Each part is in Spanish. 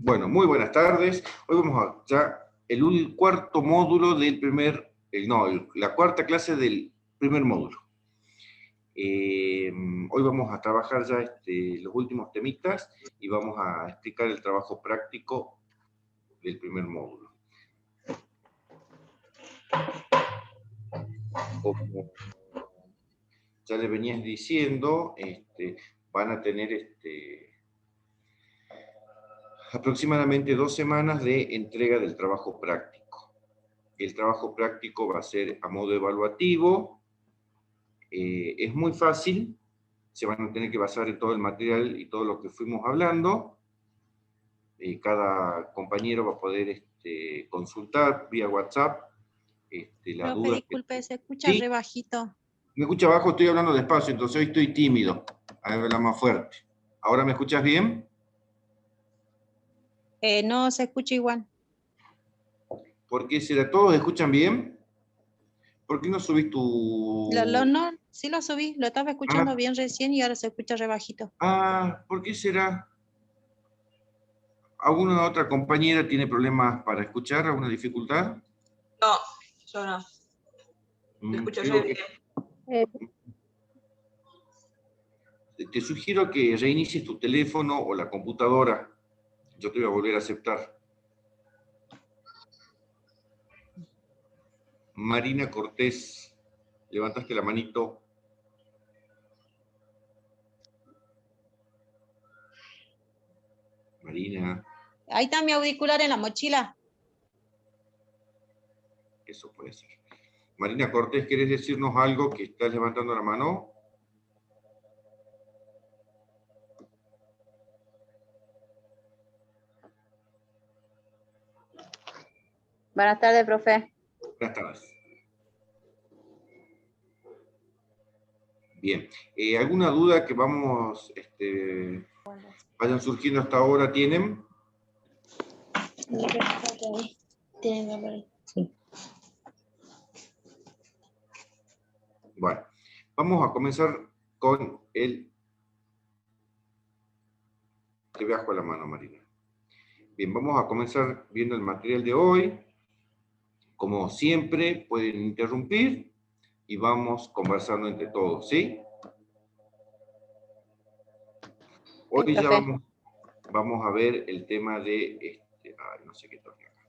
Bueno, muy buenas tardes. Hoy vamos a ya el cuarto módulo del la cuarta clase del primer módulo. Hoy vamos a trabajar ya los últimos temitas y vamos a explicar el trabajo práctico del primer módulo. Como ya les venías diciendo, van a tener aproximadamente 2 semanas de entrega del trabajo práctico. El trabajo práctico va a ser a modo evaluativo. Es muy fácil, se van a tener que basar en todo el material y todo lo que fuimos hablando. Cada compañero va a poder consultar vía WhatsApp la Profe, duda. disculpe, se escucha ¿Sí? re bajito. Me escucha bajo, estoy hablando despacio, entonces hoy estoy tímido. A ver, hablar más fuerte. ¿Ahora me escuchas bien? No, se escucha igual. ¿Por qué será? ¿Todos escuchan bien? ¿Por qué no subís tu...? No, sí lo subí, lo estaba escuchando bien recién y ahora se escucha re bajito. ¿Por qué será? ¿Alguna otra compañera tiene problemas para escuchar? ¿Alguna dificultad? No, yo no. Lo escucho yo bien. Te sugiero que reinicies tu teléfono o la computadora. Yo te voy a volver a aceptar. Marina Cortés, levantaste la manito. Marina. Ahí está mi auricular en la mochila. Eso puede ser. Marina Cortés, ¿querés decirnos algo que estás levantando la mano? Buenas tardes, profe. Buenas tardes. Bien. ¿Alguna duda que vayan surgiendo hasta ahora tienen? Sí. Bueno, vamos a comenzar con el... Te bajo la mano, Marina. Bien, vamos a comenzar viendo el material de hoy. Como siempre, pueden interrumpir y vamos conversando entre todos, ¿sí? Hoy ya vamos a ver el tema de... no sé qué toque acá.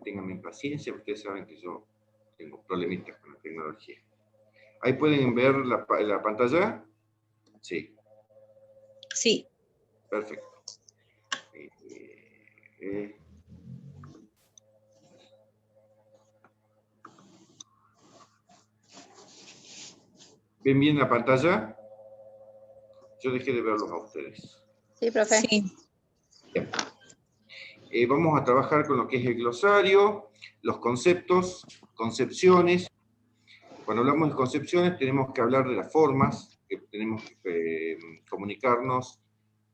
Ténganme paciencia, porque ustedes saben que yo tengo problemitas con la tecnología. ¿Ahí pueden ver la pantalla? Sí. Sí. Perfecto. ¿Ven bien la pantalla? Yo dejé de verlos a ustedes. Sí, profe. Sí. Bien. Vamos a trabajar con lo que es el glosario, los conceptos, concepciones. Cuando hablamos de concepciones tenemos que hablar de las formas, que tenemos que comunicarnos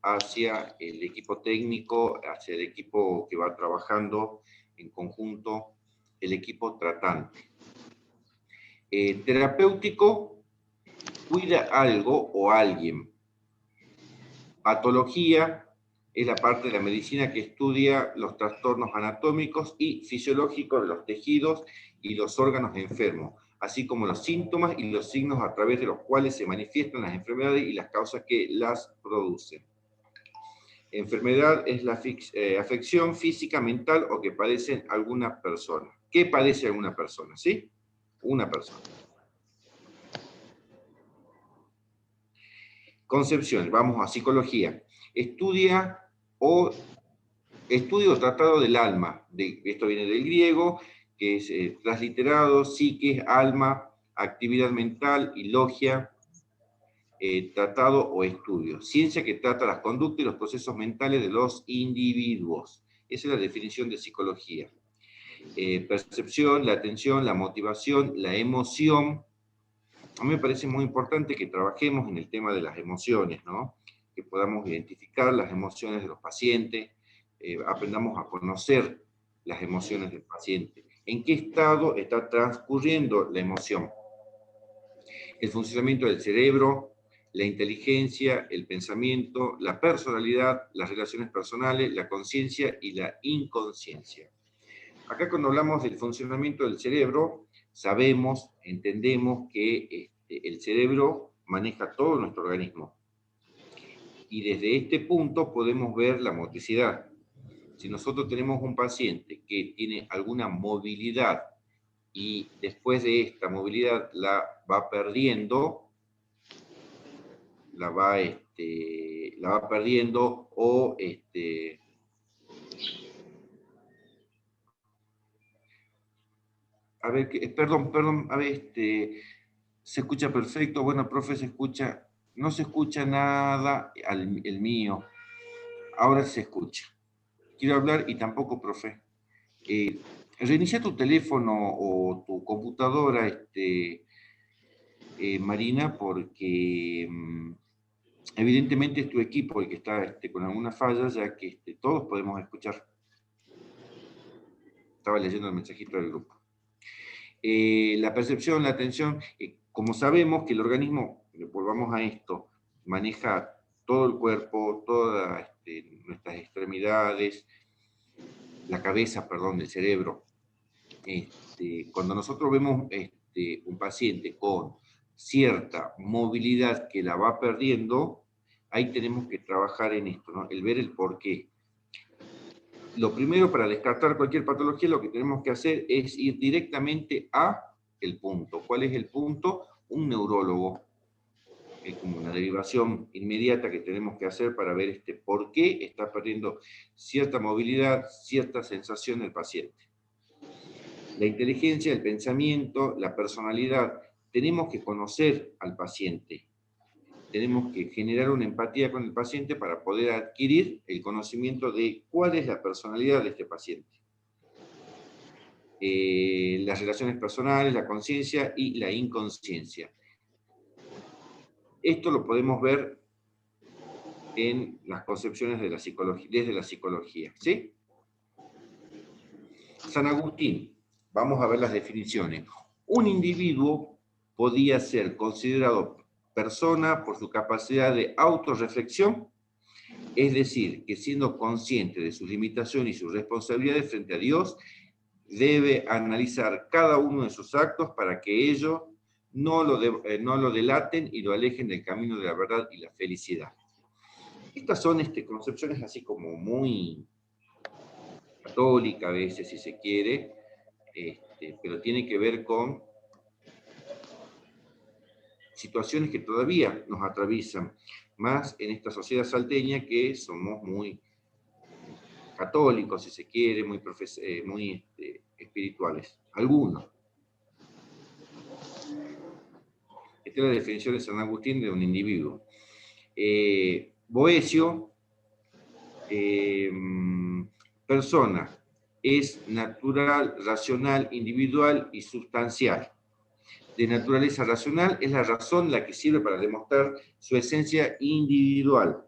hacia el equipo técnico, hacia el equipo que va trabajando en conjunto, el equipo tratante. Terapéutico, cuida algo o alguien. Patología es la parte de la medicina que estudia los trastornos anatómicos y fisiológicos de los tejidos y los órganos enfermos, así como los síntomas y los signos a través de los cuales se manifiestan las enfermedades y las causas que las producen. Enfermedad es la afección física, mental o que padece alguna persona. ¿Qué padece alguna persona? ¿Sí? Una persona. Concepción, vamos a psicología. Estudio o tratado del alma. Esto viene del griego, que es transliterado, psique, alma, actividad mental y logia, tratado o estudio. Ciencia que trata las conductas y los procesos mentales de los individuos. Esa es la definición de psicología. Percepción, la atención, la motivación, la emoción. A mí me parece muy importante que trabajemos en el tema de las emociones, ¿no? Que podamos identificar las emociones de los pacientes, aprendamos a conocer las emociones del paciente. ¿En qué estado está transcurriendo la emoción? El funcionamiento del cerebro, la inteligencia, el pensamiento, la personalidad, las relaciones personales, la conciencia y la inconsciencia. Acá cuando hablamos del funcionamiento del cerebro, sabemos, entendemos que el cerebro maneja todo nuestro organismo. Y desde este punto podemos ver la motricidad. Si nosotros tenemos un paciente que tiene alguna movilidad y después de esta movilidad la va perdiendo, la va perdiendo o a ver, perdón, a ver, se escucha perfecto, bueno, profe, se escucha, no se escucha nada, el mío, ahora se escucha. Quiero hablar y tampoco, profe. Reinicia tu teléfono o tu computadora, Marina, porque evidentemente es tu equipo el que está con alguna falla, ya que todos podemos escuchar. Estaba leyendo el mensajito del grupo. La percepción, la atención, como sabemos que el organismo, volvamos a esto, maneja todo el cuerpo, todas nuestras extremidades, la cabeza, perdón, del cerebro. Cuando nosotros vemos un paciente con cierta movilidad que la va perdiendo, ahí tenemos que trabajar en esto, ¿no? El ver el porqué. Lo primero, para descartar cualquier patología, lo que tenemos que hacer es ir directamente a el punto. ¿Cuál es el punto? Un neurólogo. Es como una derivación inmediata que tenemos que hacer para ver por qué está perdiendo cierta movilidad, cierta sensación el paciente. La inteligencia, el pensamiento, la personalidad. Tenemos que conocer al paciente. Tenemos que generar una empatía con el paciente para poder adquirir el conocimiento de cuál es la personalidad de este paciente. Las relaciones personales, la conciencia y la inconsciencia. Esto lo podemos ver en las concepciones de la psicología, desde la psicología, ¿sí? San Agustín, vamos a ver las definiciones. Un individuo podía ser considerado persona por su capacidad de autorreflexión, es decir, que siendo consciente de sus limitaciones y sus responsabilidades frente a Dios, debe analizar cada uno de sus actos para que ellos no lo delaten y lo alejen del camino de la verdad y la felicidad. Estas son concepciones así como muy católicas a veces, si se quiere, pero tiene que ver con situaciones que todavía nos atraviesan, más en esta sociedad salteña que somos muy católicos, si se quiere, muy espirituales. Algunos. Esta es la definición de San Agustín de un individuo. Boecio, persona, es natural, racional, individual y sustancial. De naturaleza racional es la razón la que sirve para demostrar su esencia individual.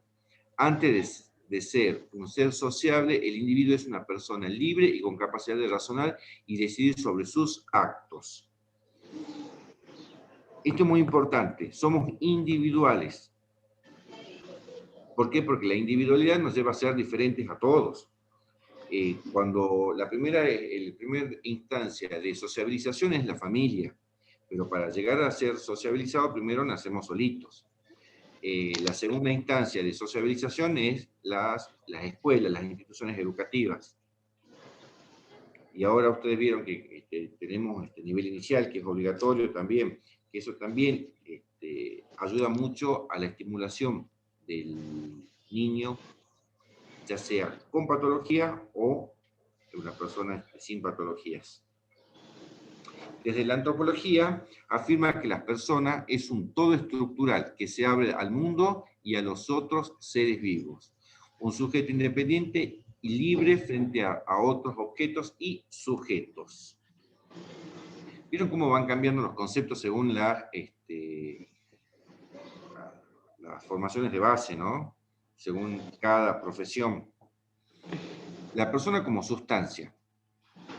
Antes de ser un ser sociable, el individuo es una persona libre y con capacidad de razonar y decidir sobre sus actos. Esto es muy importante, somos individuales. ¿Por qué? Porque la individualidad nos lleva a ser diferentes a todos. Cuando la primera instancia de sociabilización es la familia, pero para llegar a ser sociabilizados primero nacemos solitos. La segunda instancia de sociabilización es las escuelas, las instituciones educativas. Y ahora ustedes vieron que tenemos nivel inicial, que es obligatorio también, que eso también ayuda mucho a la estimulación del niño, ya sea con patología o una persona sin patologías. Desde la antropología afirma que la persona es un todo estructural que se abre al mundo y a los otros seres vivos. Un sujeto independiente y libre frente a otros objetos y sujetos. ¿Vieron cómo van cambiando los conceptos según las formaciones de base, ¿no? Según cada profesión? La persona como sustancia.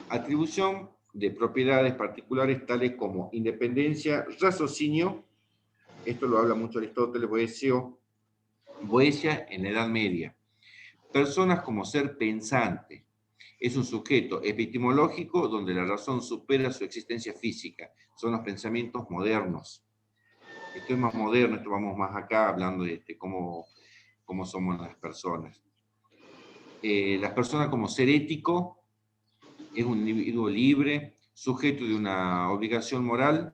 Atribución de propiedades particulares tales como independencia, raciocinio, esto lo habla mucho Aristóteles, Boecia en la Edad Media. Personas como ser pensante. Es un sujeto epistemológico donde la razón supera su existencia física. Son los pensamientos modernos. Esto es más moderno, esto vamos más acá hablando de cómo somos las personas. Las personas como ser ético, es un individuo libre, sujeto de una obligación moral,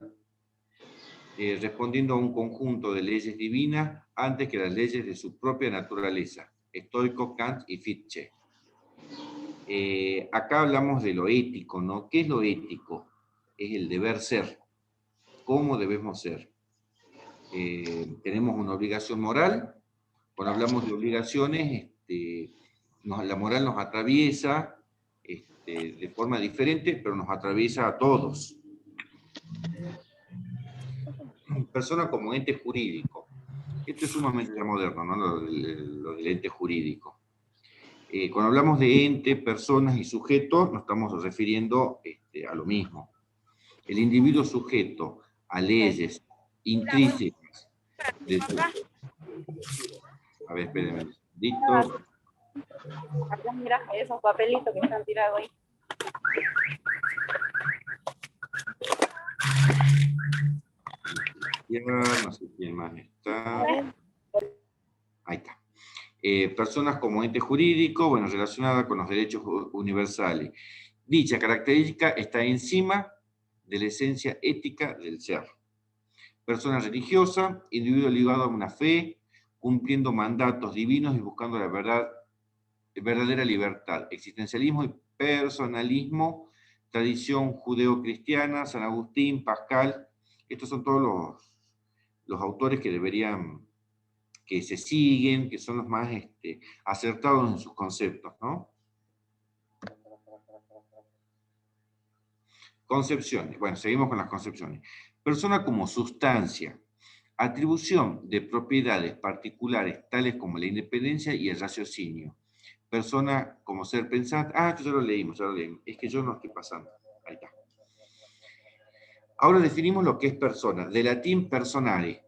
respondiendo a un conjunto de leyes divinas antes que las leyes de su propia naturaleza. Estoico, Kant y Fichte. Acá hablamos de lo ético, ¿no? ¿Qué es lo ético? Es el deber ser. ¿Cómo debemos ser? Tenemos una obligación moral. Cuando hablamos de obligaciones, la moral nos atraviesa de forma diferente, pero nos atraviesa a todos. Persona como ente jurídico. Esto es sumamente moderno, ¿no? Lo del ente jurídico. Cuando hablamos de ente, personas y sujetos, nos estamos refiriendo a lo mismo. El individuo sujeto a leyes intrínsecas de su... A ver, espérenme. Listo. Acá mira esos papelitos que están tirados ahí. Ya, no sé quién más está. Ahí está. Personas como ente jurídico, bueno, relacionada con los derechos universales. Dicha característica está encima de la esencia ética del ser. Persona religiosa, individuo ligado a una fe, cumpliendo mandatos divinos y buscando la verdadera libertad. Existencialismo y personalismo, tradición judeo-cristiana, San Agustín, Pascal. Estos son todos los autores que se siguen, que son los más acertados en sus conceptos, ¿no? Concepciones. Bueno, seguimos con las concepciones. Persona como sustancia. Atribución de propiedades particulares tales como la independencia y el raciocinio. Persona como ser pensante. Ah, esto ya lo leímos. Es que yo no estoy pasando. Ahí está. Ahora definimos lo que es persona. De latín personare.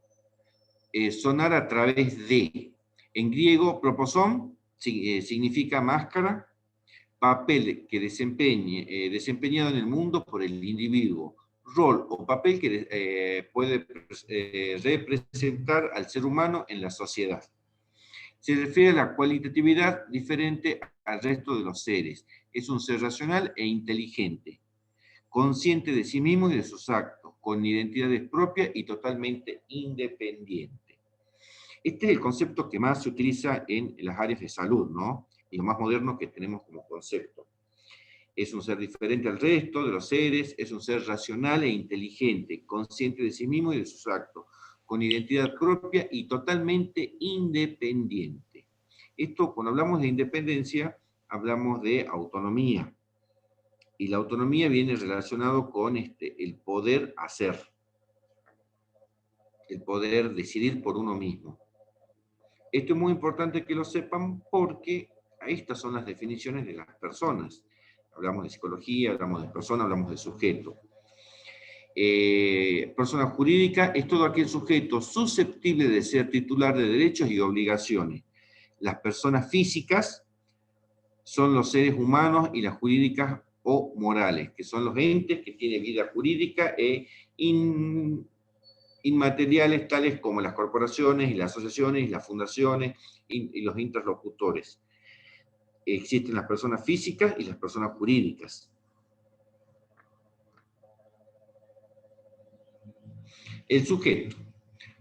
Sonar a través de. En griego, proposón significa máscara, papel que desempeñado en el mundo por el individuo, rol o papel que puede representar al ser humano en la sociedad. Se refiere a la cualitatividad diferente al resto de los seres. Es un ser racional e inteligente, consciente de sí mismo y de sus actos, con identidades propias y totalmente independiente. Este es el concepto que más se utiliza en las áreas de salud, ¿no? Y lo más moderno que tenemos como concepto. Es un ser diferente al resto de los seres, es un ser racional e inteligente, consciente de sí mismo y de sus actos, con identidad propia y totalmente independiente. Esto, cuando hablamos de independencia, hablamos de autonomía. Y la autonomía viene relacionado con el poder hacer, el poder decidir por uno mismo. Esto es muy importante que lo sepan porque estas son las definiciones de las personas. Hablamos de psicología, hablamos de persona, hablamos de sujeto. Persona jurídica es todo aquel sujeto susceptible de ser titular de derechos y obligaciones. Las personas físicas son los seres humanos y las jurídicas o morales, que son los entes que tienen vida jurídica e inmateriales tales como las corporaciones y las asociaciones y las fundaciones y los interlocutores. Existen las personas físicas y las personas jurídicas. El sujeto,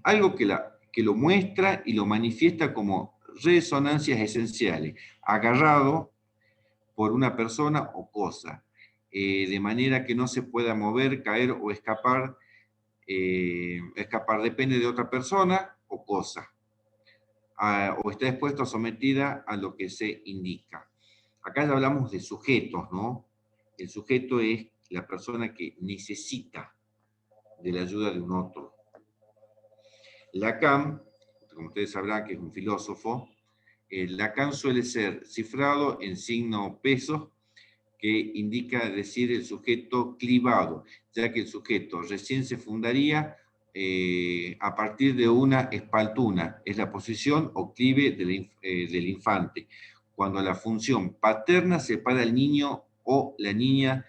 algo que lo muestra y lo manifiesta como resonancias esenciales, agarrado por una persona o cosa, de manera que no se pueda mover, caer o escapar. Escapar depende de otra persona o cosa, o está expuesta o sometida a lo que se indica. Acá ya hablamos de sujetos, ¿no? El sujeto es la persona que necesita de la ayuda de un otro. Lacan, como ustedes sabrán que es un filósofo, Lacan suele ser cifrado en signo peso, que indica decir el sujeto clivado, ya que el sujeto recién se fundaría a partir de una espaltuna, es la posición o clive del infante, cuando la función paterna separa al niño o la niña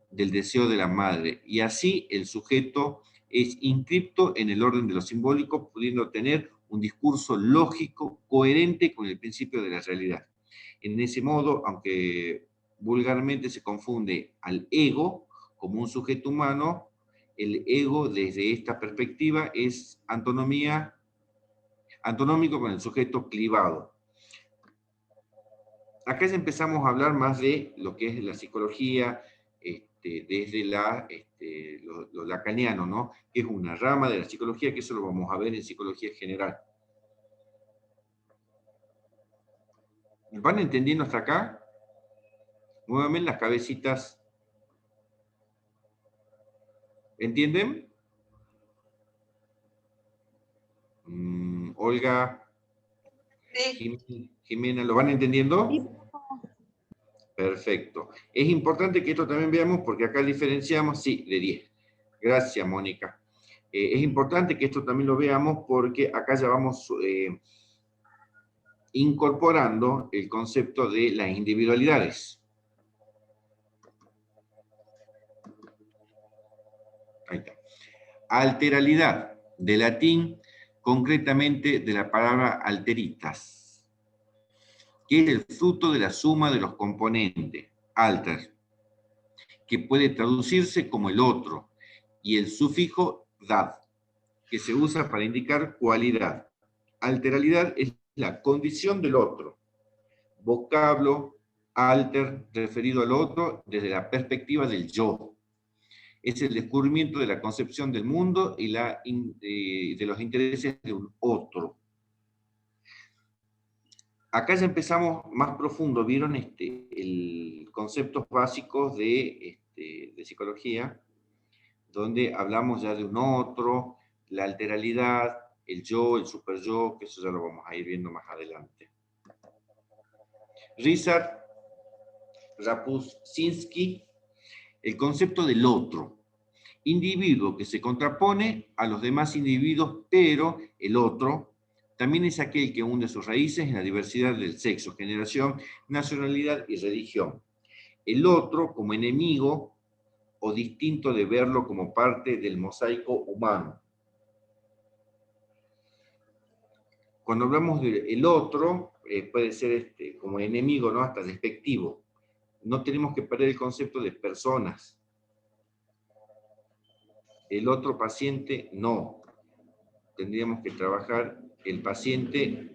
del deseo de la madre, y así el sujeto es inscripto en el orden de lo simbólico, pudiendo tener un discurso lógico, coherente con el principio de la realidad. En ese modo, aunque vulgarmente se confunde al ego como un sujeto humano, el ego desde esta perspectiva es antonómico con el sujeto clivado. Acá ya empezamos a hablar más de lo que es la psicología, desde lo lacaniano, ¿no? Que es una rama de la psicología, que eso lo vamos a ver en psicología general. ¿Van entendiendo hasta acá? Nuevamente las cabecitas. ¿Entienden? Olga, Sí. Jimena, ¿lo van entendiendo? Sí. Perfecto. Es importante que esto también veamos, porque acá diferenciamos, sí, de 10. Gracias, Mónica. Es importante que esto también lo veamos, porque acá ya vamos incorporando el concepto de las individualidades. Ahí está. Alteralidad, de latín, concretamente de la palabra alteritas, que es el fruto de la suma de los componentes, alter, que puede traducirse como el otro, y el sufijo dad, que se usa para indicar cualidad. Alteralidad es la condición del otro. Vocablo, alter, referido al otro desde la perspectiva del yo. Es el descubrimiento de la concepción del mundo y de los intereses de un otro. Acá ya empezamos más profundo, ¿vieron conceptos básicos de psicología? Donde hablamos ya de un otro, la alteralidad, el yo, el superyo, que eso ya lo vamos a ir viendo más adelante. Ryszard Rapustinsky, el concepto del otro, individuo que se contrapone a los demás individuos, pero el otro también es aquel que hunde sus raíces en la diversidad del sexo, generación, nacionalidad y religión. El otro como enemigo o distinto de verlo como parte del mosaico humano. Cuando hablamos del otro, puede ser como enemigo, ¿no? Hasta despectivo. No tenemos que perder el concepto de personas. El otro paciente, no. Tendríamos que trabajar el paciente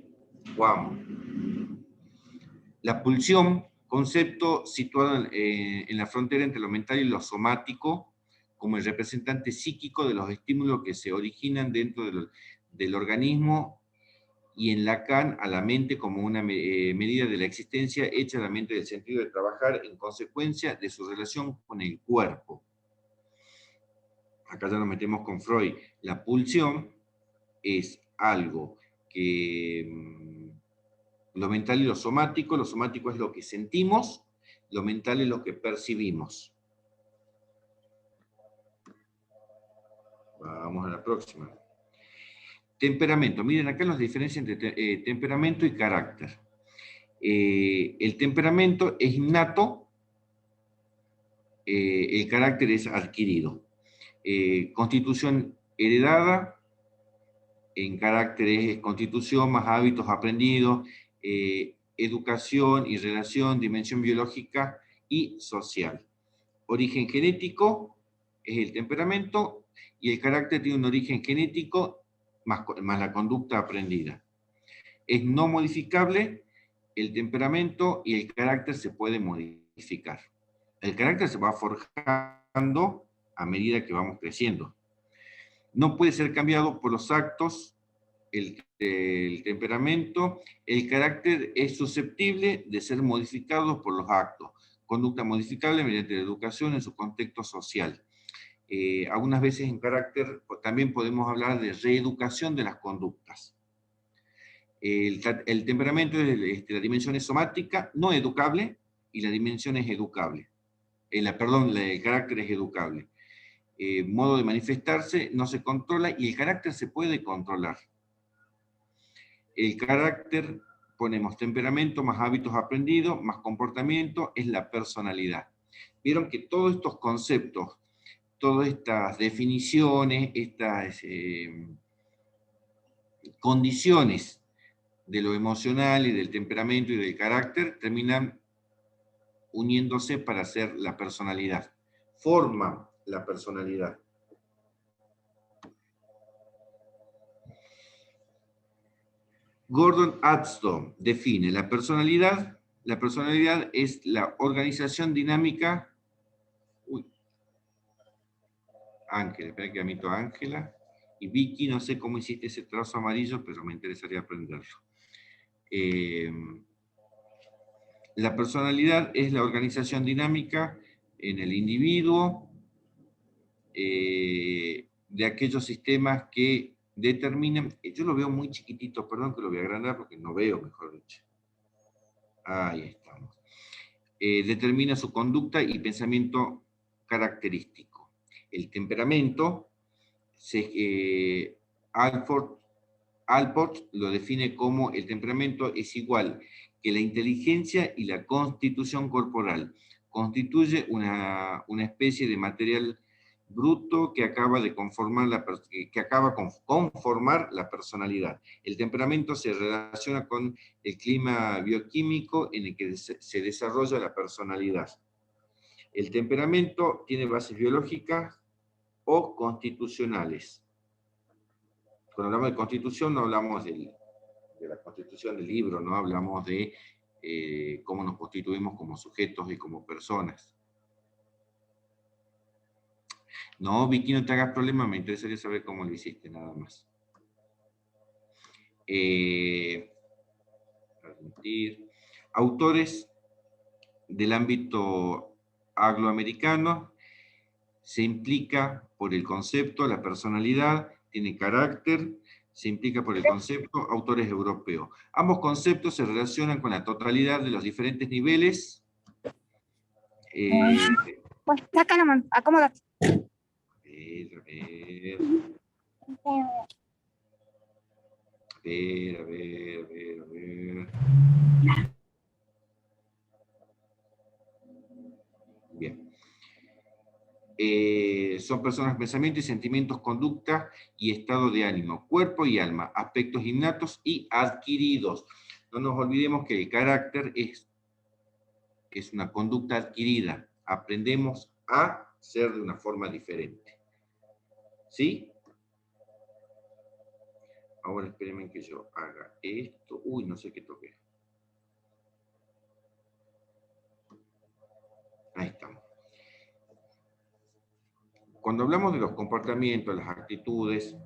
Juan. La pulsión, concepto situado en la frontera entre lo mental y lo somático, como el representante psíquico de los estímulos que se originan dentro del organismo, y en Lacan a la mente como una medida de la existencia hecha a la mente del sentido de trabajar en consecuencia de su relación con el cuerpo. Acá ya nos metemos con Freud. La pulsión es algo que lo mental y lo somático es lo que sentimos, lo mental es lo que percibimos. Vamos a la próxima. Temperamento. Miren acá las diferencias entre temperamento y carácter. El temperamento es innato, el carácter es adquirido. Constitución heredada, en carácter es constitución más hábitos aprendidos, educación y relación, dimensión biológica y social. Origen genético es el temperamento, y el carácter tiene un origen genético más la conducta aprendida. Es no modificable el temperamento, y el carácter se puede modificar. El carácter se va forjando a medida que vamos creciendo. No puede ser cambiado por los actos, el temperamento. El carácter es susceptible de ser modificado por los actos. Conducta modificable mediante la educación en su contexto social. Algunas veces en carácter también podemos hablar de reeducación de las conductas. El temperamento, la dimensión es somática, no educable, y la dimensión es educable. El carácter es educable. modo de manifestarse no se controla y el carácter se puede controlar. El carácter, ponemos temperamento más hábitos aprendidos, más comportamiento, es la personalidad. Vieron que todos estos conceptos, todas estas definiciones, estas condiciones de lo emocional y del temperamento y del carácter terminan uniéndose para hacer la personalidad. Forman la personalidad. Gordon Atstone define la personalidad. La personalidad es la organización dinámica. Uy. Ángela, espera que amito a Ángela. Y Vicky, no sé cómo hiciste ese trazo amarillo, pero me interesaría aprenderlo. La personalidad es la organización dinámica en el individuo de aquellos sistemas que determinan, yo lo veo muy chiquitito, perdón que lo voy a agrandar porque no veo, mejor dicho. Ahí estamos. Determina su conducta y pensamiento característico. El temperamento, Alport lo define como el temperamento es igual que la inteligencia y la constitución corporal. Constituye una especie de material bruto que acaba con conformar la personalidad. El temperamento se relaciona con el clima bioquímico en el que se desarrolla la personalidad. El temperamento tiene bases biológicas o constitucionales. Cuando hablamos de constitución no hablamos de la constitución del libro, no hablamos de cómo nos constituimos como sujetos y como personas. No, Vicky, no te hagas problema, me interesaría saber cómo lo hiciste, nada más. Autores del ámbito angloamericano, se implica por el concepto, la personalidad, tiene carácter, se implica por el concepto, autores europeos. Ambos conceptos se relacionan con la totalidad de los diferentes niveles. Pues saca la mano, acomódate. A ver. Bien. Son personas, pensamientos y sentimientos, conducta y estado de ánimo, cuerpo y alma, aspectos innatos y adquiridos. No nos olvidemos que el carácter es una conducta adquirida. Aprendemos a ser de una forma diferente. ¿Sí? Ahora espérenme que yo haga esto. Uy, no sé qué toqué. Ahí estamos. Cuando hablamos de los comportamientos, las actitudes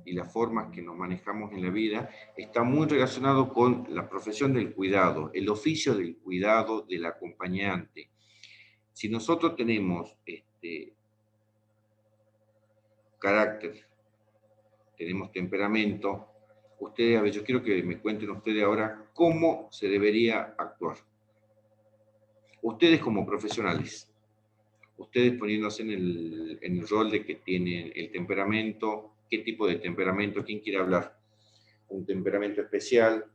y las formas que nos manejamos en la vida, está muy relacionado con la profesión del cuidado, el oficio del cuidado del acompañante. Si nosotros tenemos carácter, tenemos temperamento, ustedes, a ver, yo quiero que me cuenten ustedes ahora cómo se debería actuar. Ustedes como profesionales, ustedes poniéndose en el rol de que tienen el temperamento, qué tipo de temperamento, quién quiere hablar, un temperamento especial.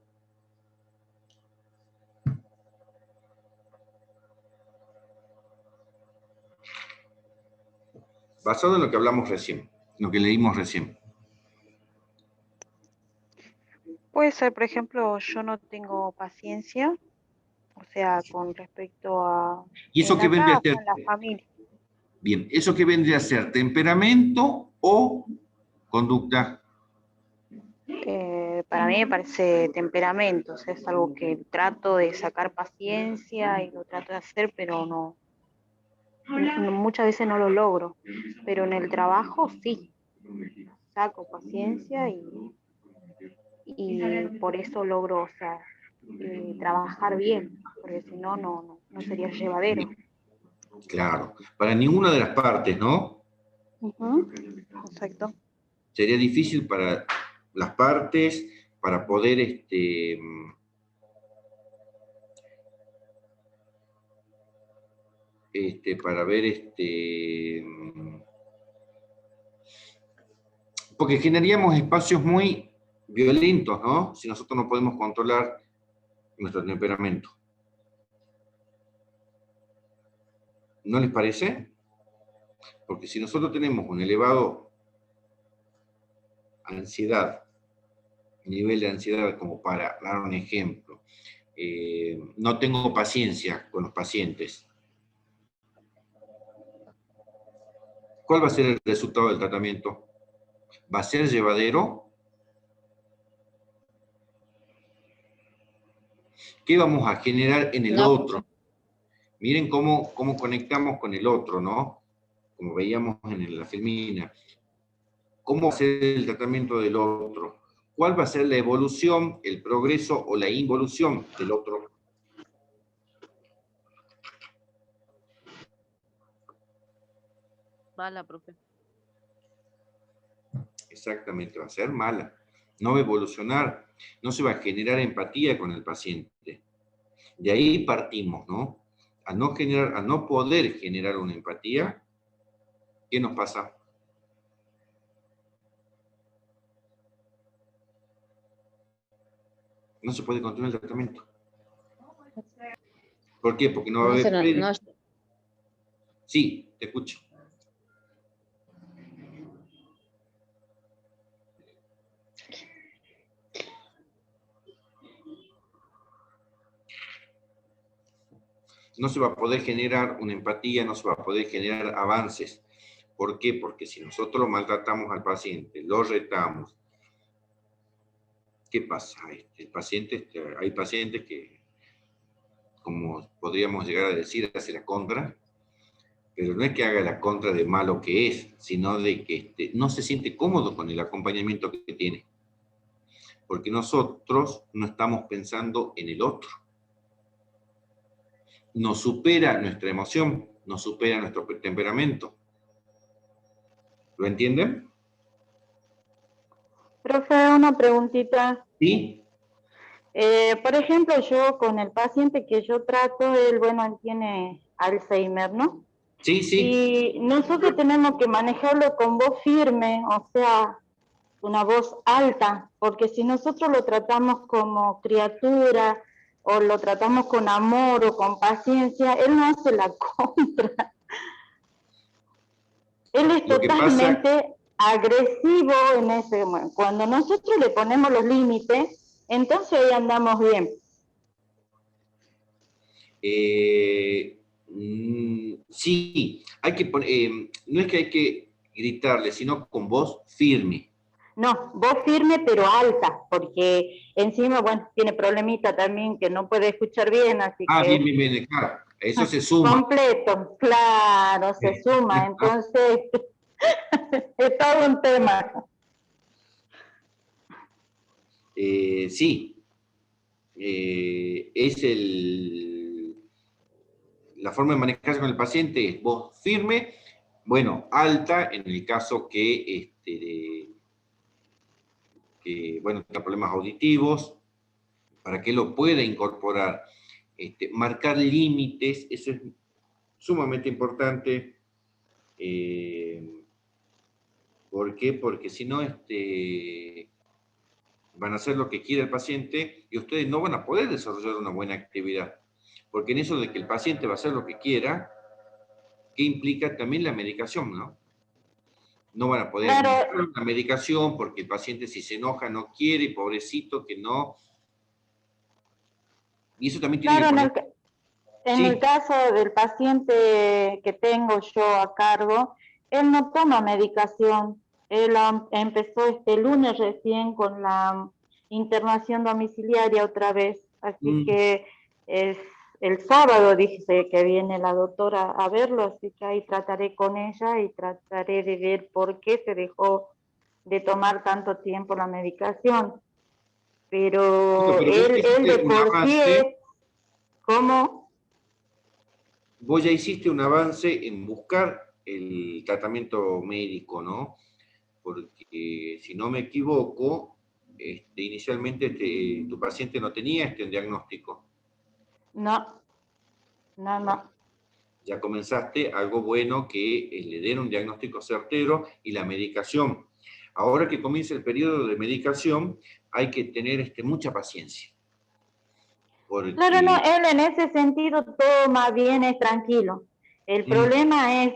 Basado en lo que hablamos recién, lo que leímos recién. Puede ser, por ejemplo, yo no tengo paciencia, o sea, con respecto a ¿Y eso en qué la vendría a casa, ser? en la familia. Bien, ¿eso qué vendría a ser? ¿Temperamento o conducta? Para mí me parece temperamento, o sea, es algo que trato de sacar paciencia y lo trato de hacer, pero muchas veces no lo logro. Pero en el trabajo sí, saco paciencia y por eso logro, o sea, trabajar bien, porque si no, no sería llevadero. Claro, para ninguna de las partes, ¿no? Exacto. Sería difícil para las partes, para poder para ver Porque generaríamos espacios muy violentos, ¿no? Si nosotros no podemos controlar nuestro temperamento. ¿No les parece? Porque si nosotros tenemos un elevado ansiedad, nivel de ansiedad, como para dar un ejemplo, no tengo paciencia con los pacientes, ¿cuál va a ser el resultado del tratamiento? ¿Va a ser llevadero? ¿Qué vamos a generar en el otro? Miren cómo conectamos con el otro, ¿no? Como veíamos en la filmina. ¿Cómo va a ser el tratamiento del otro? ¿Cuál va a ser la evolución, el progreso o la involución del otro? Mala, profe. Exactamente, va a ser mala. No va a evolucionar, no se va a generar empatía con el paciente. De ahí partimos, ¿no? Al no poder generar una empatía, ¿qué nos pasa? No se puede continuar el tratamiento. ¿Por qué? Porque no va a haber... Sí, te escucho. No se va a poder generar una empatía, no se va a poder generar avances. ¿Por qué? Porque si nosotros lo maltratamos al paciente, lo retamos, ¿qué pasa? El paciente, hay pacientes que, como podríamos llegar a decir, hace la contra, pero no es que haga la contra de malo que es, sino de que no se siente cómodo con el acompañamiento que tiene. Porque nosotros no estamos pensando en el otro. Nos supera nuestra emoción, nos supera nuestro temperamento. ¿Lo entienden? Profe, una preguntita. Sí. Por ejemplo, yo con el paciente que yo trato, él tiene Alzheimer, ¿no? Sí, sí. Y nosotros tenemos que manejarlo con voz firme, o sea, una voz alta, porque si nosotros lo tratamos como criatura o lo tratamos con amor o con paciencia, él no hace la contra. Él es totalmente agresivo en ese momento. Cuando nosotros le ponemos los límites, entonces ahí andamos bien. Sí, hay que poner, no es que hay que gritarle, sino con voz firme. No, voz firme pero alta, porque encima, tiene problemita también que no puede escuchar bien, así que... Bien, claro, eso se suma. Completo, claro, se suma, entonces es todo un tema. Sí, la forma de manejarse con el paciente es voz firme, alta, en el caso que tenga problemas auditivos, para que lo pueda incorporar. Marcar límites, eso es sumamente importante. ¿Por qué? Porque si no, van a hacer lo que quiere el paciente y ustedes no van a poder desarrollar una buena actividad. Porque en eso de que el paciente va a hacer lo que quiera, ¿qué implica también la medicación, no? No van a poder administrar la medicación porque el paciente si se enoja no quiere, pobrecito, que no. Y eso también tiene que poner... En el caso del paciente que tengo yo a cargo, él no toma medicación. Él empezó este lunes recién con la internación domiciliaria otra vez. Así que el sábado dice que viene la doctora a verlo, así que ahí trataré con ella y trataré de ver por qué se dejó de tomar tanto tiempo la medicación. Pero él de por sí es... ¿Cómo? Vos ya hiciste un avance en buscar el tratamiento médico, ¿no? Porque si no me equivoco, inicialmente tu paciente no tenía este diagnóstico. No. Ya comenzaste algo bueno que le den un diagnóstico certero y la medicación. Ahora que comienza el periodo de medicación, hay que tener mucha paciencia. Porque... Claro, no, él en ese sentido todo más bien es tranquilo. El problema es,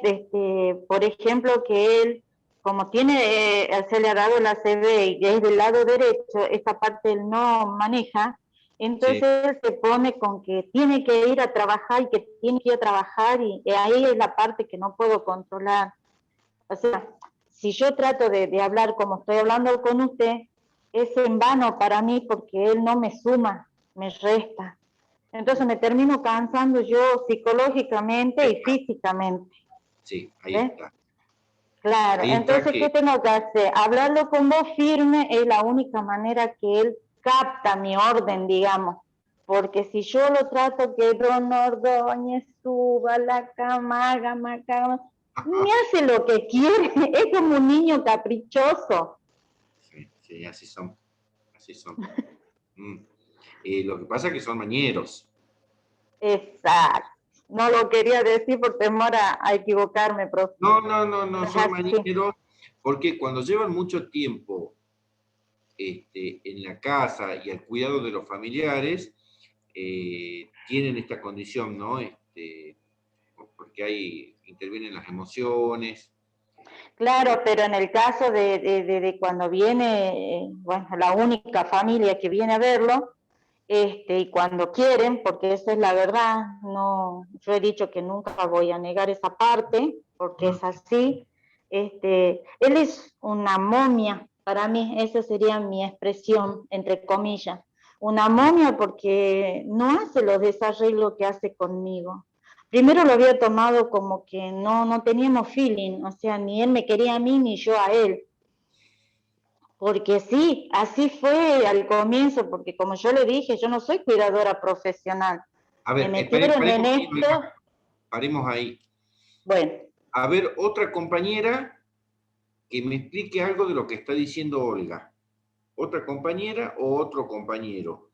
por ejemplo, que él, como tiene, se le ha dado la ACV y es del lado derecho, esta parte él no maneja, entonces él se pone con que tiene que ir a trabajar y que tiene que ir a trabajar y ahí es la parte que no puedo controlar. O sea, si yo trato de hablar como estoy hablando con usted, es en vano para mí porque él no me suma, me resta. Entonces me termino cansando yo psicológicamente y físicamente. Sí, ahí está. Claro, ahí entonces, está ¿qué tengo que hacer? Hablarlo con voz firme es la única manera que él capta mi orden, digamos. Porque si yo lo trato que Don Ordóñez suba a la cama, haga macama, me hace lo que quiere, es como un niño caprichoso. Sí, así son. Así son. Lo que pasa es que son mañeros. Exacto. No lo quería decir por temor a equivocarme, profe. No, son mañeros, porque cuando llevan mucho tiempo en la casa y al cuidado de los familiares, tienen esta condición, ¿no? Porque intervienen las emociones. Claro, pero en el caso de cuando viene, bueno, la única familia que viene a verlo, y cuando quieren, porque eso es la verdad, no, yo he dicho que nunca voy a negar esa parte, porque es así, él es una momia, para mí esa sería mi expresión, entre comillas, una momia porque no hace los desarreglos que hace conmigo. Primero lo había tomado como que no teníamos feeling, o sea, ni él me quería a mí ni yo a él. Porque sí, así fue al comienzo, porque como yo le dije, yo no soy cuidadora profesional. A ver, me metieron en esto. Paremos ahí. Bueno. A ver, otra compañera que me explique algo de lo que está diciendo Olga. ¿Otra compañera o otro compañero?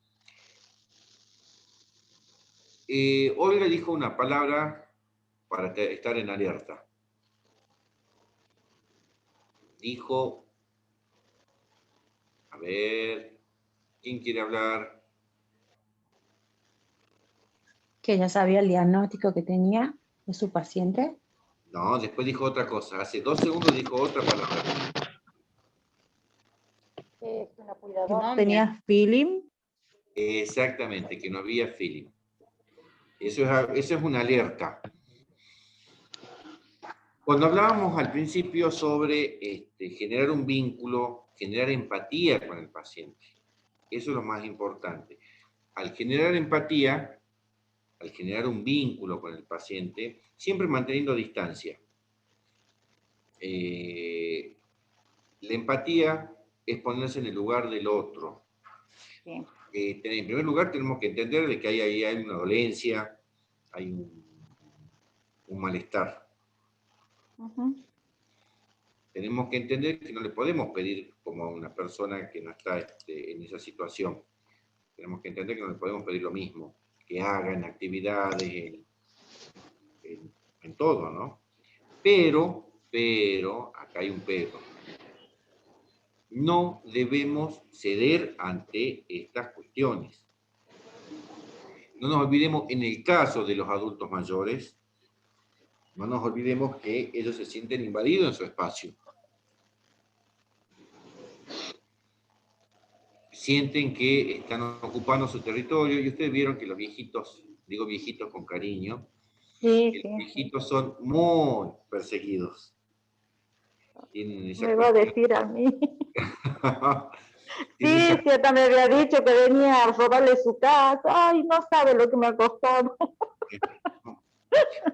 Olga dijo una palabra para estar en alerta. Dijo, a ver, ¿quién quiere hablar? Que ya sabía el diagnóstico que tenía de su paciente. No, después dijo otra cosa. Hace 2 segundos dijo otra palabra. Una cuidadora. ¿No tenía feeling? Exactamente, que no había feeling. Eso es una alerta. Cuando hablábamos al principio sobre generar un vínculo, generar empatía con el paciente, eso es lo más importante. Al generar empatía, al generar un vínculo con el paciente, siempre manteniendo distancia. La empatía es ponerse en el lugar del otro. Sí. En primer lugar, tenemos que entender de que hay una dolencia, hay un malestar. Tenemos que entender que no le podemos pedir como a una persona que no está en esa situación. Tenemos que entender que no le podemos pedir lo mismo, que haga en actividades, en todo, ¿no? Pero, acá hay un pero. No debemos ceder ante estas cuestiones. No nos olvidemos, en el caso de los adultos mayores, no nos olvidemos que ellos se sienten invadidos en su espacio. Sienten que están ocupando su territorio, y ustedes vieron que los viejitos, digo viejitos con cariño, los viejitos son muy perseguidos. Me va a decir a mí. Sí, hasta me había dicho que venía a robarle su casa. Ay, no sabe lo que me ha costado.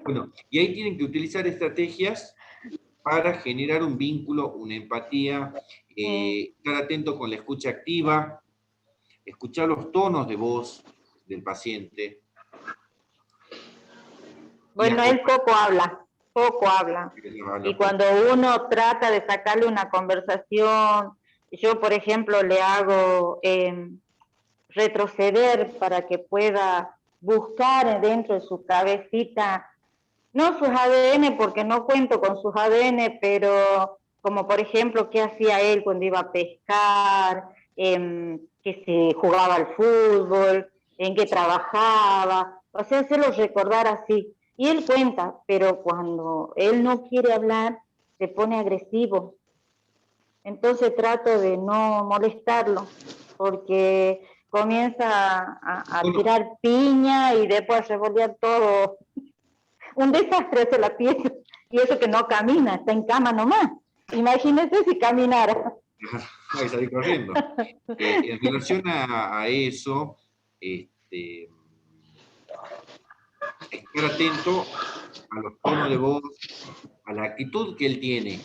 Bueno, y ahí tienen que utilizar estrategias para generar un vínculo, una empatía, estar atento con la escucha activa, escuchar los tonos de voz del paciente. Bueno, él poco habla. Y cuando uno trata de sacarle una conversación, yo, por ejemplo, le hago retroceder para que pueda buscar dentro de su cabecita, no sus ADN, porque no cuento con sus ADN, pero como por ejemplo, qué hacía él cuando iba a pescar, que se jugaba al fútbol, en qué trabajaba, o sea, hacerlo recordar así. Y él cuenta, pero cuando él no quiere hablar, se pone agresivo. Entonces trato de no molestarlo, porque comienza a Bueno, tirar piña y después a revolver todo. Un desastre hace la pieza. Y eso que no camina, está en cama nomás. Imagínese si caminara. hay que salir corriendo. En relación a eso, estar atento a los tonos de voz, a la actitud que él tiene.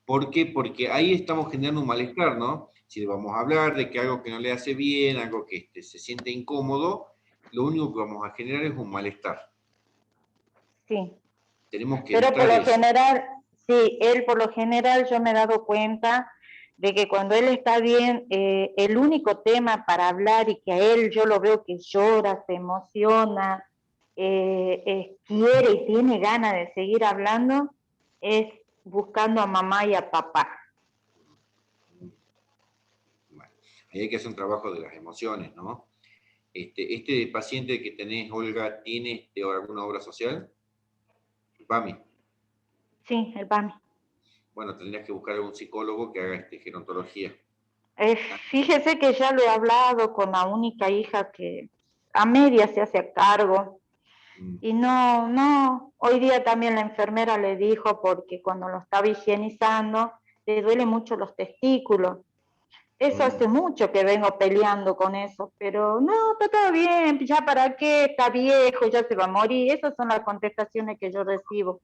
¿Por qué? Porque ahí estamos generando un malestar, ¿no? Si le vamos a hablar de que algo que no le hace bien, algo que se siente incómodo, lo único que vamos a generar es un malestar. Sí. Tenemos que Pero por lo eso. general, sí, él por lo general yo me he dado cuenta de que cuando él está bien, el único tema para hablar y que a él yo lo veo que llora, se emociona, quiere y tiene ganas de seguir hablando, es buscando a mamá y a papá. Bueno, ahí hay que hacer un trabajo de las emociones, ¿no? Este paciente que tenés, Olga, ¿tiene alguna obra social? PAMI. Sí, el PAMI. Bueno, tendrías que buscar algún psicólogo que haga gerontología. Fíjese que ya lo he hablado con la única hija que a media se hace cargo. Y no, hoy día también la enfermera le dijo, porque cuando lo estaba higienizando, le duele mucho los testículos. Eso hace mucho que vengo peleando con eso, pero no, está todo bien, ya para qué, está viejo, ya se va a morir. Esas son las contestaciones que yo recibo.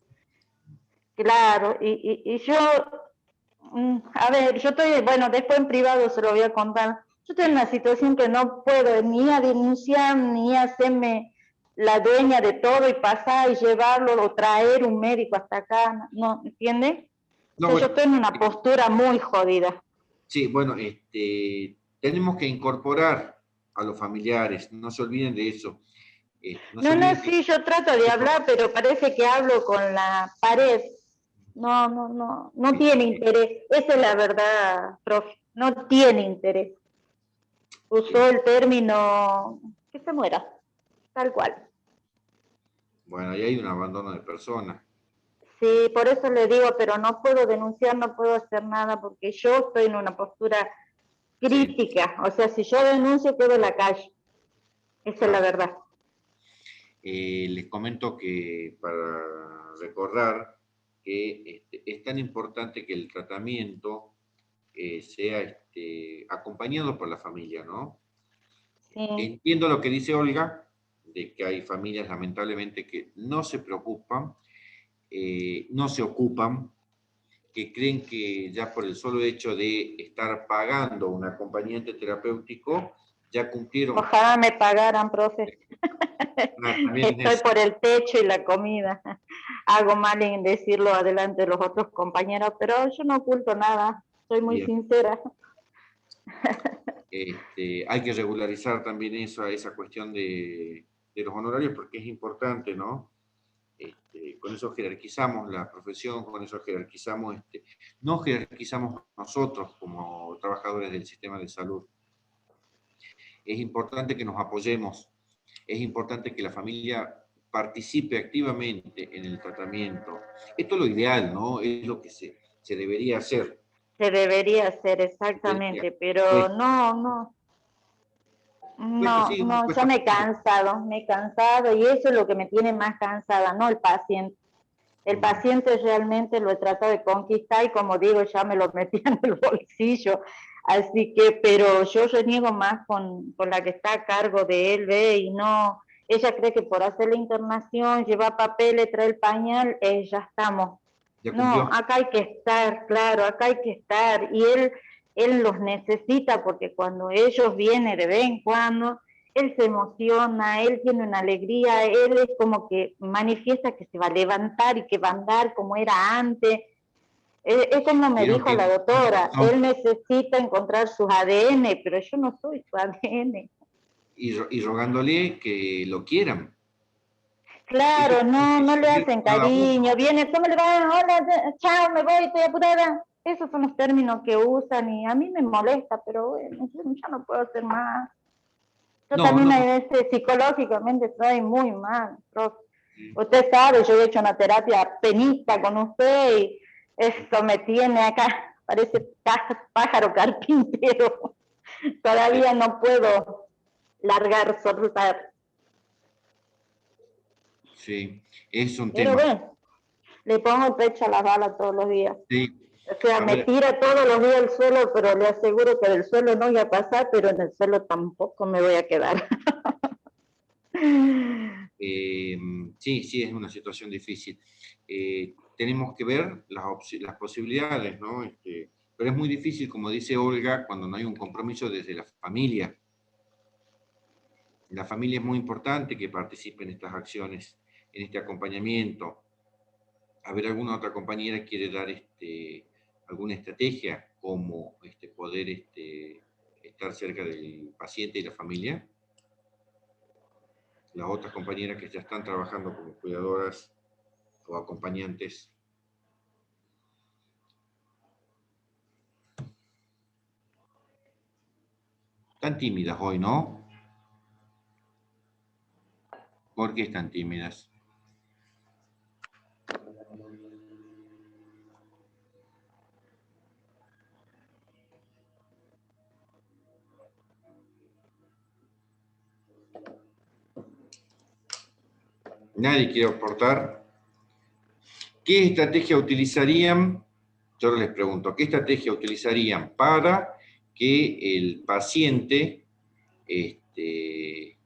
Claro, y yo, a ver, yo estoy, bueno, después en privado se lo voy a contar. Yo estoy en una situación que no puedo ni a denunciar, ni a hacerme la dueña de todo y pasar y llevarlo o traer un médico hasta acá, ¿no? ¿Entiendes? No, O sea, bueno, yo estoy en una postura muy jodida. sí, bueno, tenemos que incorporar a los familiares, no se olviden de eso. No se No, olviden sí, yo trato de hablar, pero parece que hablo con la pared. No tiene interés. Esa es la verdad, profe. No tiene interés. Usó el término que se muera, tal cual. Bueno, ahí hay un abandono de personas. Sí, por eso le digo, pero no puedo denunciar, no puedo hacer nada, porque yo estoy en una postura crítica. O sea, si yo denuncio, quedo en la calle. Esa es la verdad. Les comento que para recordar que es tan importante que el tratamiento sea acompañado por la familia, ¿no? Sí. Entiendo lo que dice Olga, de que hay familias lamentablemente que no se preocupan, no se ocupan, que creen que ya por el solo hecho de estar pagando un acompañante terapéutico, ya cumplieron. Ojalá me pagaran, profe. También Estoy por el techo y la comida. Hago mal en decirlo adelante de los otros compañeros, pero yo no oculto nada. Soy muy sincera. Hay que regularizar también esa cuestión de los honorarios porque es importante, ¿no? Con eso jerarquizamos la profesión, con eso jerarquizamos, no jerarquizamos nosotros como trabajadores del sistema de salud. Es importante que nos apoyemos, es importante que la familia participe activamente en el tratamiento. Esto es lo ideal, ¿no? Es lo que se debería hacer. Se debería hacer, exactamente, pero no, ya me he cansado y eso es lo que me tiene más cansada, no el paciente. El paciente realmente lo he tratado de conquistar y como digo, ya me lo metí en el bolsillo. Así que, pero yo reniego más con la que está a cargo de él, ¿ve? Y no, ella cree que por hacer la internación, lleva papeles, trae el pañal, ya estamos. No, acá hay que estar, claro, acá hay que estar. Y él los necesita porque cuando ellos vienen de vez en cuando, él se emociona, él tiene una alegría, él es como que manifiesta que se va a levantar y que va a andar como era antes. Es como me dijo la doctora, él necesita encontrar sus ADN, pero yo no soy su ADN. Y rogándole que lo quieran. Claro, no le hacen cariño, viene, ¿cómo le va? Hola, chao, me voy, estoy apurada. Esos son los términos que usan y a mí me molesta, pero bueno, yo no puedo hacer más. Yo No, también no. a veces psicológicamente estoy muy mal. Usted sabe, yo he hecho una terapia penista con usted y eso me tiene acá, parece pájaro carpintero. Todavía no puedo largar, soltar. Sí, es un Pero tema. bueno, le pongo el pecho a las balas todos los días. Sí. O sea, A me ver, tira todos los días al suelo, pero le aseguro que del suelo no voy a pasar, pero en el suelo tampoco me voy a quedar. sí, sí, es una situación difícil. Tenemos que ver las posibilidades, ¿no? Pero es muy difícil, como dice Olga, cuando no hay un compromiso desde la familia. La familia es muy importante que participe en estas acciones, en este acompañamiento. A ver, ¿alguna otra compañera quiere dar alguna estrategia como poder estar cerca del paciente y la familia? Las otras compañeras que ya están trabajando como cuidadoras o acompañantes. Están tímidas hoy, ¿no? ¿Por qué están tímidas? ¿Nadie quiere aportar? ¿Qué estrategia utilizarían? Yo ahora les pregunto, ¿qué estrategia utilizarían para que el paciente, este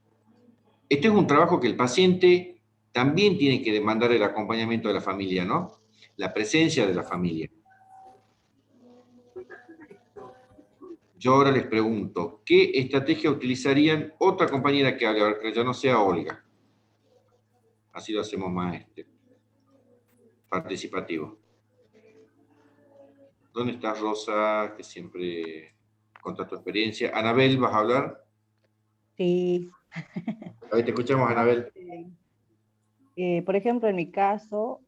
es un trabajo que el paciente también tiene que demandar el acompañamiento de la familia, ¿no? La presencia de la familia. Yo ahora les pregunto, ¿qué estrategia utilizarían otra compañera que hable, ahora que ya no sea Olga? Así lo hacemos más participativo. ¿Dónde estás, Rosa? Que siempre conta tu experiencia. Anabel, ¿vas a hablar? Sí. Ahí te escuchamos, Anabel. Por ejemplo, en mi caso,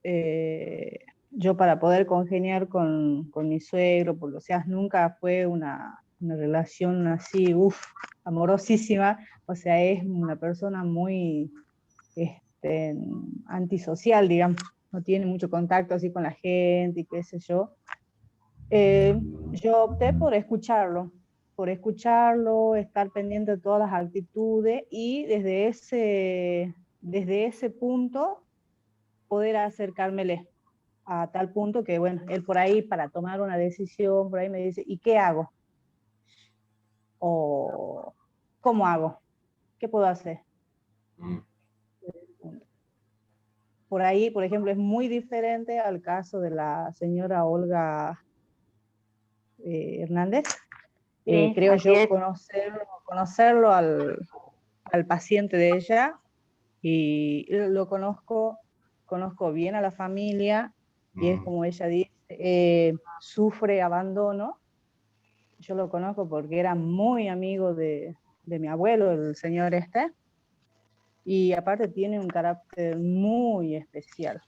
yo para poder congeniar con mi suegro, o sea, nunca fue una relación así, amorosísima, o sea, es una persona muy antisocial, digamos, no tiene mucho contacto así con la gente y qué sé yo. Yo opté por escucharlo, estar pendiente de todas las actitudes y desde ese punto poder acercármele a tal punto que, bueno, él por ahí para tomar una decisión, por ahí me dice, ¿y qué hago? O ¿cómo hago? ¿Qué puedo hacer? Por ahí, por ejemplo, es muy diferente al caso de la señora Olga Hernández. Sí, Creo así yo es. conocerlo al paciente de ella y lo conozco bien a la familia y es como ella dice, sufre abandono. Yo lo conozco porque era muy amigo de mi abuelo, el señor y aparte tiene un carácter muy especial.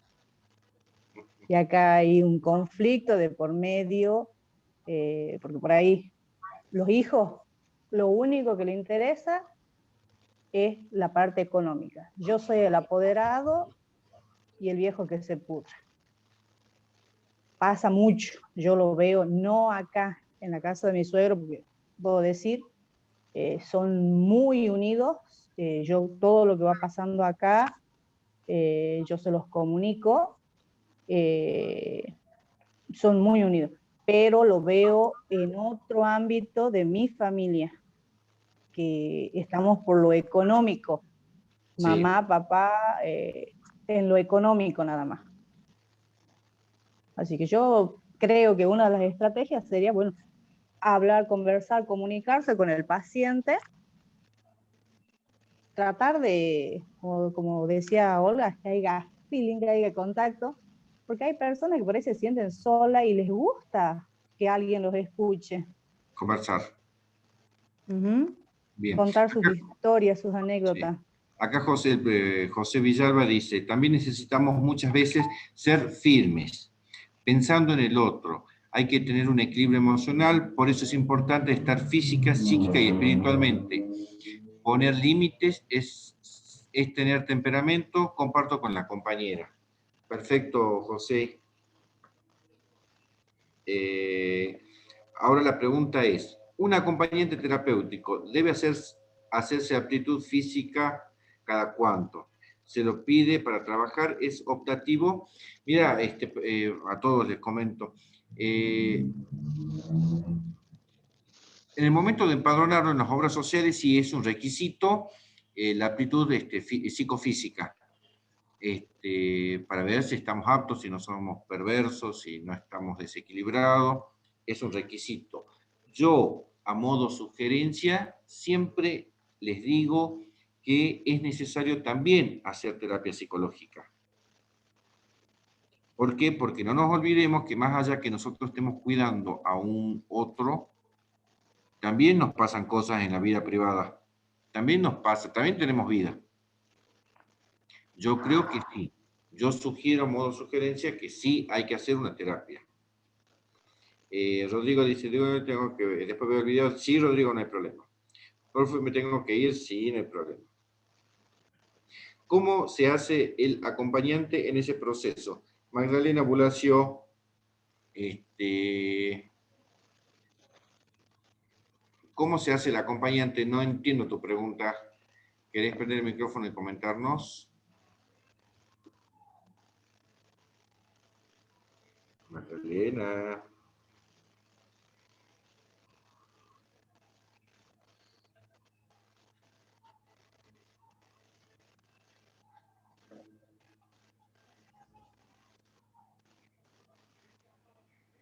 Y acá hay un conflicto de por medio, porque por ahí los hijos, lo único que le interesa es la parte económica. Yo soy el apoderado y el viejo que se pudra. Pasa mucho, yo lo veo, no acá en la casa de mi suegro, porque puedo decir, son muy unidos, yo todo lo que va pasando acá, yo se los comunico, son muy unidos, pero lo veo en otro ámbito de mi familia, que estamos por lo económico, mamá, papá, en lo económico nada más. Así que yo creo que una de las estrategias sería, bueno, hablar, conversar, comunicarse con el paciente, tratar de, como decía Olga, que haya feeling, que haya contacto, porque hay personas que por ahí se sienten solas y les gusta que alguien los escuche. Conversar. Bien. Contar sus historias, sus anécdotas. Sí. Acá José Villalba dice, también necesitamos muchas veces ser firmes, pensando en el otro, hay que tener un equilibrio emocional, por eso es importante estar física, psíquica y espiritualmente. Poner límites es tener temperamento, comparto con la compañera. Perfecto, José. Ahora la pregunta es, ¿un acompañante terapéutico debe hacerse aptitud física cada cuánto? ¿Se lo pide para trabajar? ¿Es optativo? Mira, a todos les comento. En el momento de empadronarlo en las obras sociales, sí es un requisito la aptitud psicofísica. Para ver si estamos aptos, si no somos perversos, si no estamos desequilibrados, es un requisito. Yo, a modo sugerencia, siempre les digo que es necesario también hacer terapia psicológica. ¿Por qué? Porque no nos olvidemos que más allá que nosotros estemos cuidando a un otro, también nos pasan cosas en la vida privada. También nos pasa, también tenemos vida. Yo creo que sí. Yo sugiero, a modo de sugerencia, que sí hay que hacer una terapia. Rodrigo dice, tengo que ver. Después veo el video. Sí, Rodrigo, no hay problema. Profe, ¿me tengo que ir? Sí, no hay problema. ¿Cómo se hace el acompañante en ese proceso? Magdalena Bulacio, ¿cómo se hace el acompañante? No entiendo tu pregunta. ¿Querés prender el micrófono y comentarnos? Magdalena.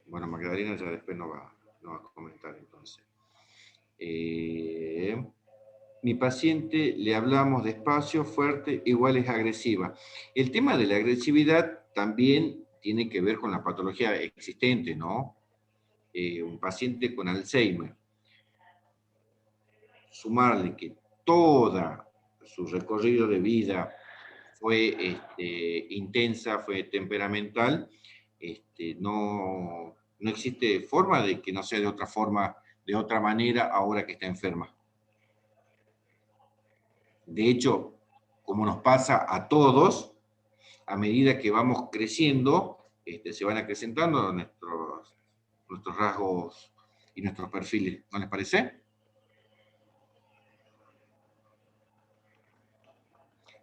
Bueno, Magdalena ya después no va a comentar entonces. Mi paciente le hablamos despacio, fuerte, igual es agresiva. El tema de la agresividad también tiene que ver con la patología existente, ¿no? Un paciente con Alzheimer, sumarle que toda su recorrido de vida fue intensa, fue temperamental, no existe forma de que no sea de otra forma, de otra manera ahora que está enferma. De hecho, como nos pasa a todos, a medida que vamos creciendo, se van acrecentando nuestros rasgos y nuestros perfiles. ¿No les parece?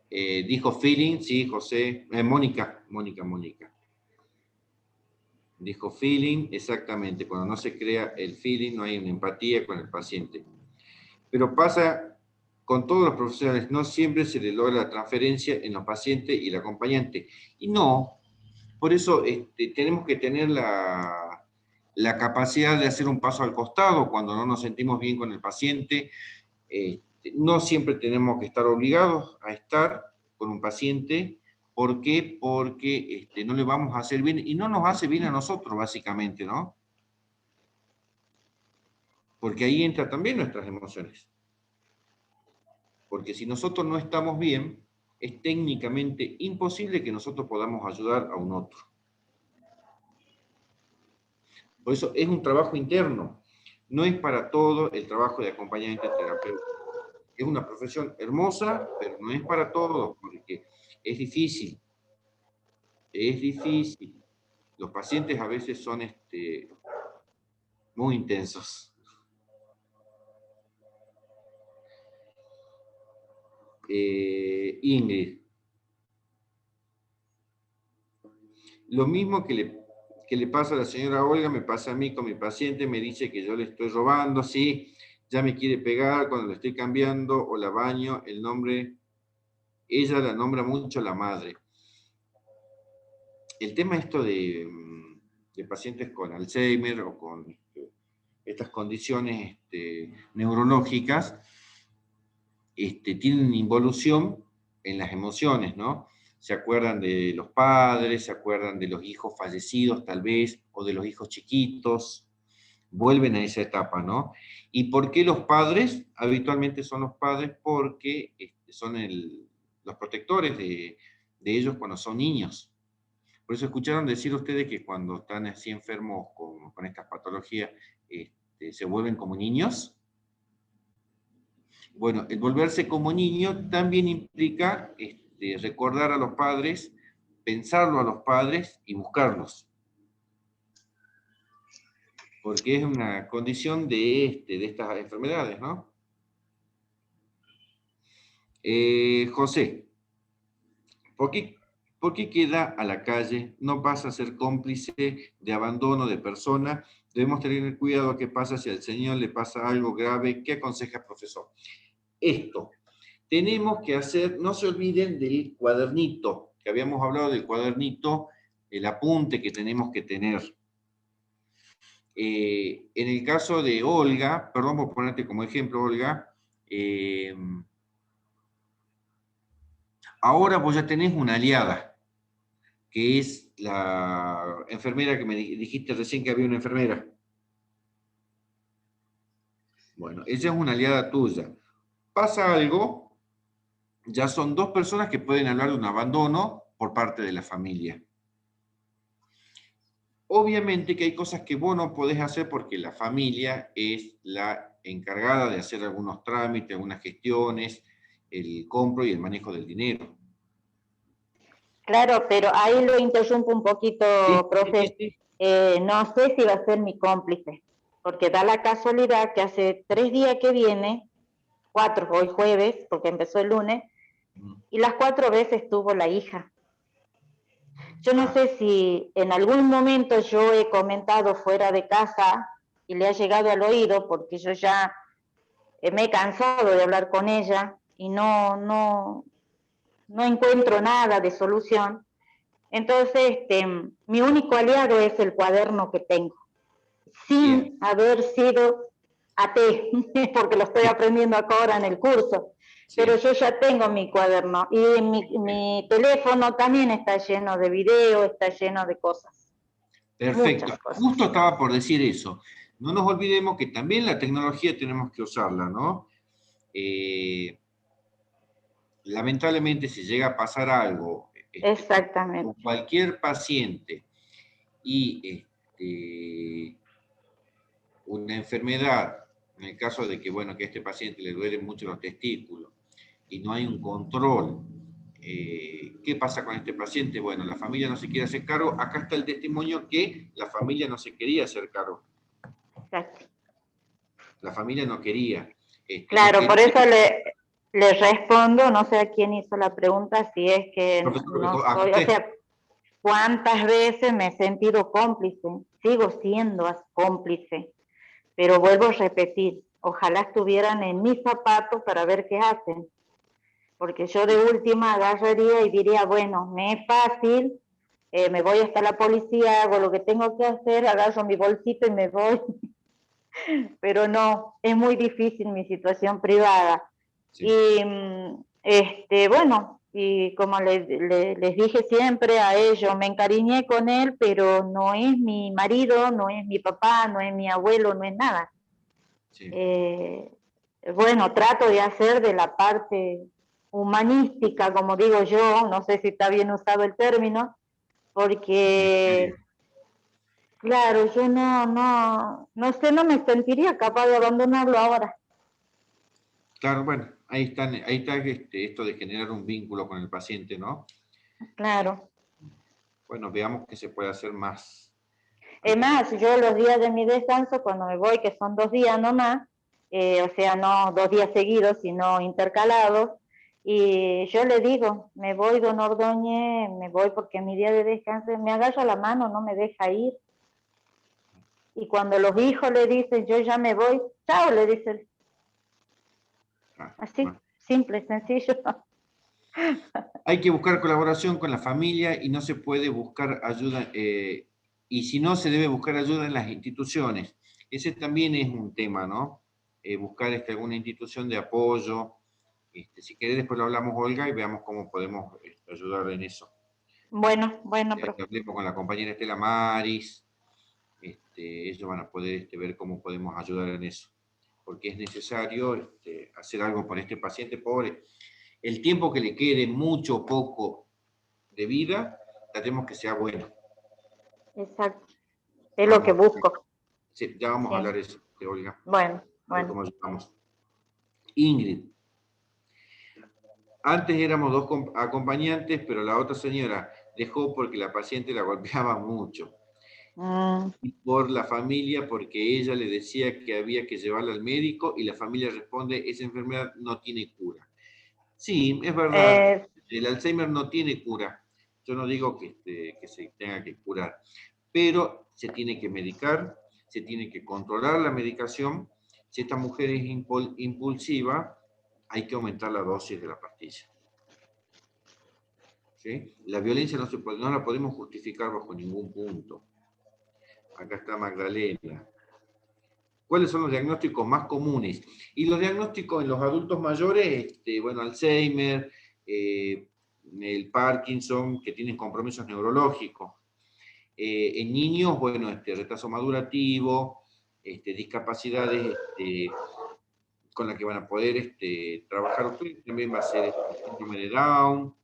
Dijo feeling, sí, José, Mónica. Dijo feeling, exactamente, cuando no se crea el feeling, no hay una empatía con el paciente. Pero pasa con todos los profesionales, no siempre se le logra la transferencia en los pacientes y el acompañante. Y no, por eso tenemos que tener la capacidad de hacer un paso al costado cuando no nos sentimos bien con el paciente. No siempre tenemos que estar obligados a estar con un paciente. ¿Por qué? Porque no le vamos a hacer bien, y no nos hace bien a nosotros, básicamente, ¿no? Porque ahí entran también nuestras emociones. Porque si nosotros no estamos bien, es técnicamente imposible que nosotros podamos ayudar a un otro. Por eso es un trabajo interno. No es para todo el trabajo de acompañamiento terapéutico. Es una profesión hermosa, pero no es para todos, porque es difícil. Es difícil. Los pacientes a veces son muy intensos. Ingrid. Lo mismo que le pasa a la señora Olga, me pasa a mí con mi paciente, me dice que yo le estoy robando, sí, ya me quiere pegar cuando le estoy cambiando o la baño, el nombre, ella la nombra mucho la madre. El tema esto de pacientes con Alzheimer o con estas condiciones neurológicas, tienen involución en las emociones, ¿no? Se acuerdan de los padres, se acuerdan de los hijos fallecidos tal vez, o de los hijos chiquitos, vuelven a esa etapa, ¿no? ¿Y por qué los padres? Habitualmente son los padres porque son los protectores de ellos cuando son niños. Por eso escucharon decir ustedes que cuando están así enfermos con estas patologías, se vuelven como niños. Bueno, el volverse como niño también implica recordar a los padres, pensarlo a los padres y buscarlos. Porque es una condición de estas enfermedades, ¿no? José, ¿por qué queda a la calle? No pasa a ser cómplice de abandono de persona. Debemos tener cuidado qué pasa si al señor le pasa algo grave. ¿Qué aconseja el profesor? Esto, tenemos que hacer, no se olviden del cuadernito, que habíamos hablado del cuadernito, el apunte que tenemos que tener. En el caso de Olga, perdón por ponerte como ejemplo, Olga, ahora vos ya tenés una aliada, que es la enfermera que me dijiste recién que había una enfermera. Bueno, ella es una aliada tuya. Pasa algo, ya son dos personas que pueden hablar de un abandono por parte de la familia. Obviamente que hay cosas que vos no podés hacer porque la familia es la encargada de hacer algunos trámites, algunas gestiones, el compro y el manejo del dinero. Claro, pero ahí lo interrumpo un poquito, Sí, profe. sí. No sé si va a ser mi cómplice, porque da la casualidad que hace 3 días que viene, 4, hoy jueves, porque empezó el lunes, y las 4 veces tuvo la hija. Yo no sé si en algún momento yo he comentado fuera de casa y le ha llegado al oído, porque yo ya me he cansado de hablar con ella y no encuentro nada de solución. Entonces, mi único aliado es el cuaderno que tengo, sin haber sido até, porque lo estoy aprendiendo acá ahora en el curso. Sí. Pero yo ya tengo mi cuaderno y mi teléfono también está lleno de videos, está lleno de cosas. Perfecto. Cosas. Justo estaba por decir eso. No nos olvidemos que también la tecnología tenemos que usarla, ¿no? Lamentablemente, si llega a pasar algo exactamente, con cualquier paciente y una enfermedad, en el caso de que, bueno, que a este paciente le duelen mucho los testículos y no hay un control, ¿qué pasa con este paciente? Bueno, la familia no se quiere hacer cargo. Acá está el testimonio que la familia no se quería hacer cargo. Exacto. La familia no quería. Claro, no quería. Por eso le respondo, no sé a quién hizo la pregunta, si es que no soy, o sea, ¿cuántas veces me he sentido cómplice? Sigo siendo cómplice, pero vuelvo a repetir, ojalá estuvieran en mis zapatos para ver qué hacen, porque yo de última agarraría y diría, bueno, me es fácil, me voy hasta la policía, hago lo que tengo que hacer, agarro mi bolsito y me voy. Pero no, es muy difícil mi situación privada. Sí. Y bueno, y como les dije siempre a ellos, me encariñé con él, pero no es mi marido, no es mi papá, no es mi abuelo, no es nada. Sí. Bueno, trato de hacer de la parte humanística, como digo yo, no sé si está bien usado el término, porque... Sí. Claro, yo no sé, no me sentiría capaz de abandonarlo ahora. Claro, bueno, ahí está esto de generar un vínculo con el paciente, ¿no? Claro. Bueno, veamos qué se puede hacer más. Es más, yo los días de mi descanso, cuando me voy, que son 2 días nomás, o sea, no 2 días seguidos, sino intercalados, y yo le digo, me voy, don Ordóñez, me voy porque mi día de descanso, me agarra la mano, no me deja ir. Y cuando los hijos le dicen, yo ya me voy, chao, le dicen. Así, bueno. Simple, sencillo. Hay que buscar colaboración con la familia y no se puede buscar ayuda, y si no, se debe buscar ayuda en las instituciones. Ese también es un tema, ¿no? Buscar alguna institución de apoyo. Si querés, después lo hablamos, Olga, y veamos cómo podemos ayudar en eso. Bueno, hablemos con la compañera Estela Maris. Ellos van a poder ver cómo podemos ayudar en eso, porque es necesario hacer algo por este paciente pobre. El tiempo que le quede, mucho o poco de vida, tratemos que sea bueno. Exacto. Es lo que busco. Sí, ya vamos a Sí. hablar de eso, Olga. Bueno, De bueno. cómo ayudamos. Ingrid. Antes éramos 2 acompañantes, pero la otra señora dejó porque la paciente la golpeaba mucho. Y por la familia, porque ella le decía que había que llevarla al médico y la familia responde, esa enfermedad no tiene cura. Sí, es verdad, el Alzheimer no tiene cura. Yo no digo que se tenga que curar, pero se tiene que medicar, se tiene que controlar la medicación. Si esta mujer es impulsiva, hay que aumentar la dosis de la pastilla. ¿Sí? La violencia no la podemos justificar bajo ningún punto. Acá está Magdalena. ¿Cuáles son los diagnósticos más comunes? Y los diagnósticos en los adultos mayores, bueno, Alzheimer, el Parkinson, que tienen compromisos neurológicos. En niños, bueno, retraso madurativo, discapacidades con las que van a poder trabajar ustedes, también va a ser el síndrome de Down.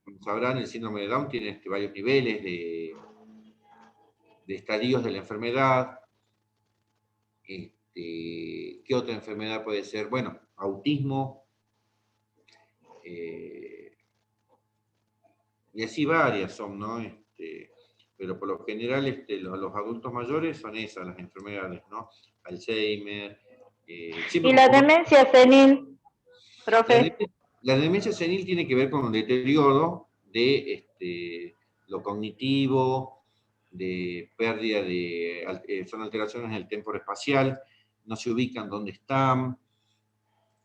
Como sabrán, el síndrome de Down tiene varios niveles de estadios de la enfermedad. ¿Qué otra enfermedad puede ser? Bueno, autismo, y así varias son, ¿no? Pero por lo general los adultos mayores son esas las enfermedades, ¿no? Alzheimer. ¿Y la demencia senil, profe? La demencia senil tiene que ver con un deterioro de lo cognitivo, de pérdida son alteraciones en el temporoespacial, no se ubican dónde están,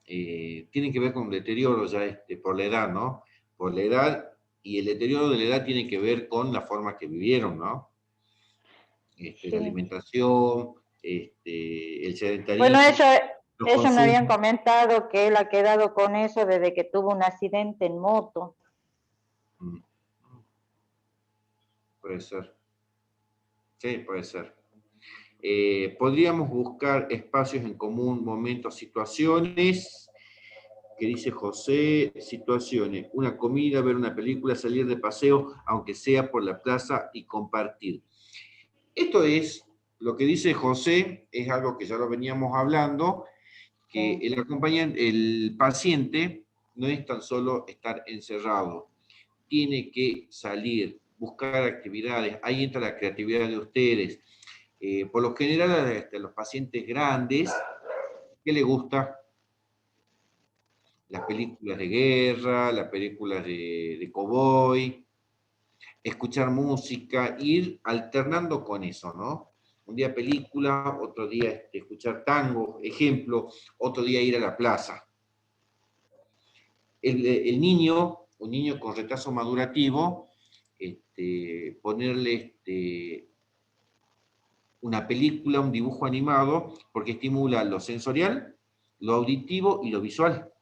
tienen que ver con un deterioro ya por la edad, ¿no? Por la edad, y el deterioro de la edad tiene que ver con la forma que vivieron, ¿no? Sí. La alimentación, el sedentarismo. Bueno, ellos me habían comentado que él ha quedado con eso desde que tuvo un accidente en moto. Puede ser. Sí, puede ser. Podríamos buscar espacios en común, momentos, situaciones, que dice José, situaciones, una comida, ver una película, salir de paseo, aunque sea por la plaza y compartir. Esto es, lo que dice José, es algo que ya lo veníamos hablando, que el paciente no es tan solo estar encerrado, tiene que salir, buscar actividades, ahí entra la creatividad de ustedes. Por lo general a los pacientes grandes, ¿qué les gusta? Las películas de guerra, las películas de cowboy, escuchar música, ir alternando con eso, ¿no? Un día película, otro día escuchar tango, ejemplo, otro día ir a la plaza. El niño, un niño con retraso madurativo, ponerle una película, un dibujo animado, porque estimula lo sensorial, lo auditivo y lo visual.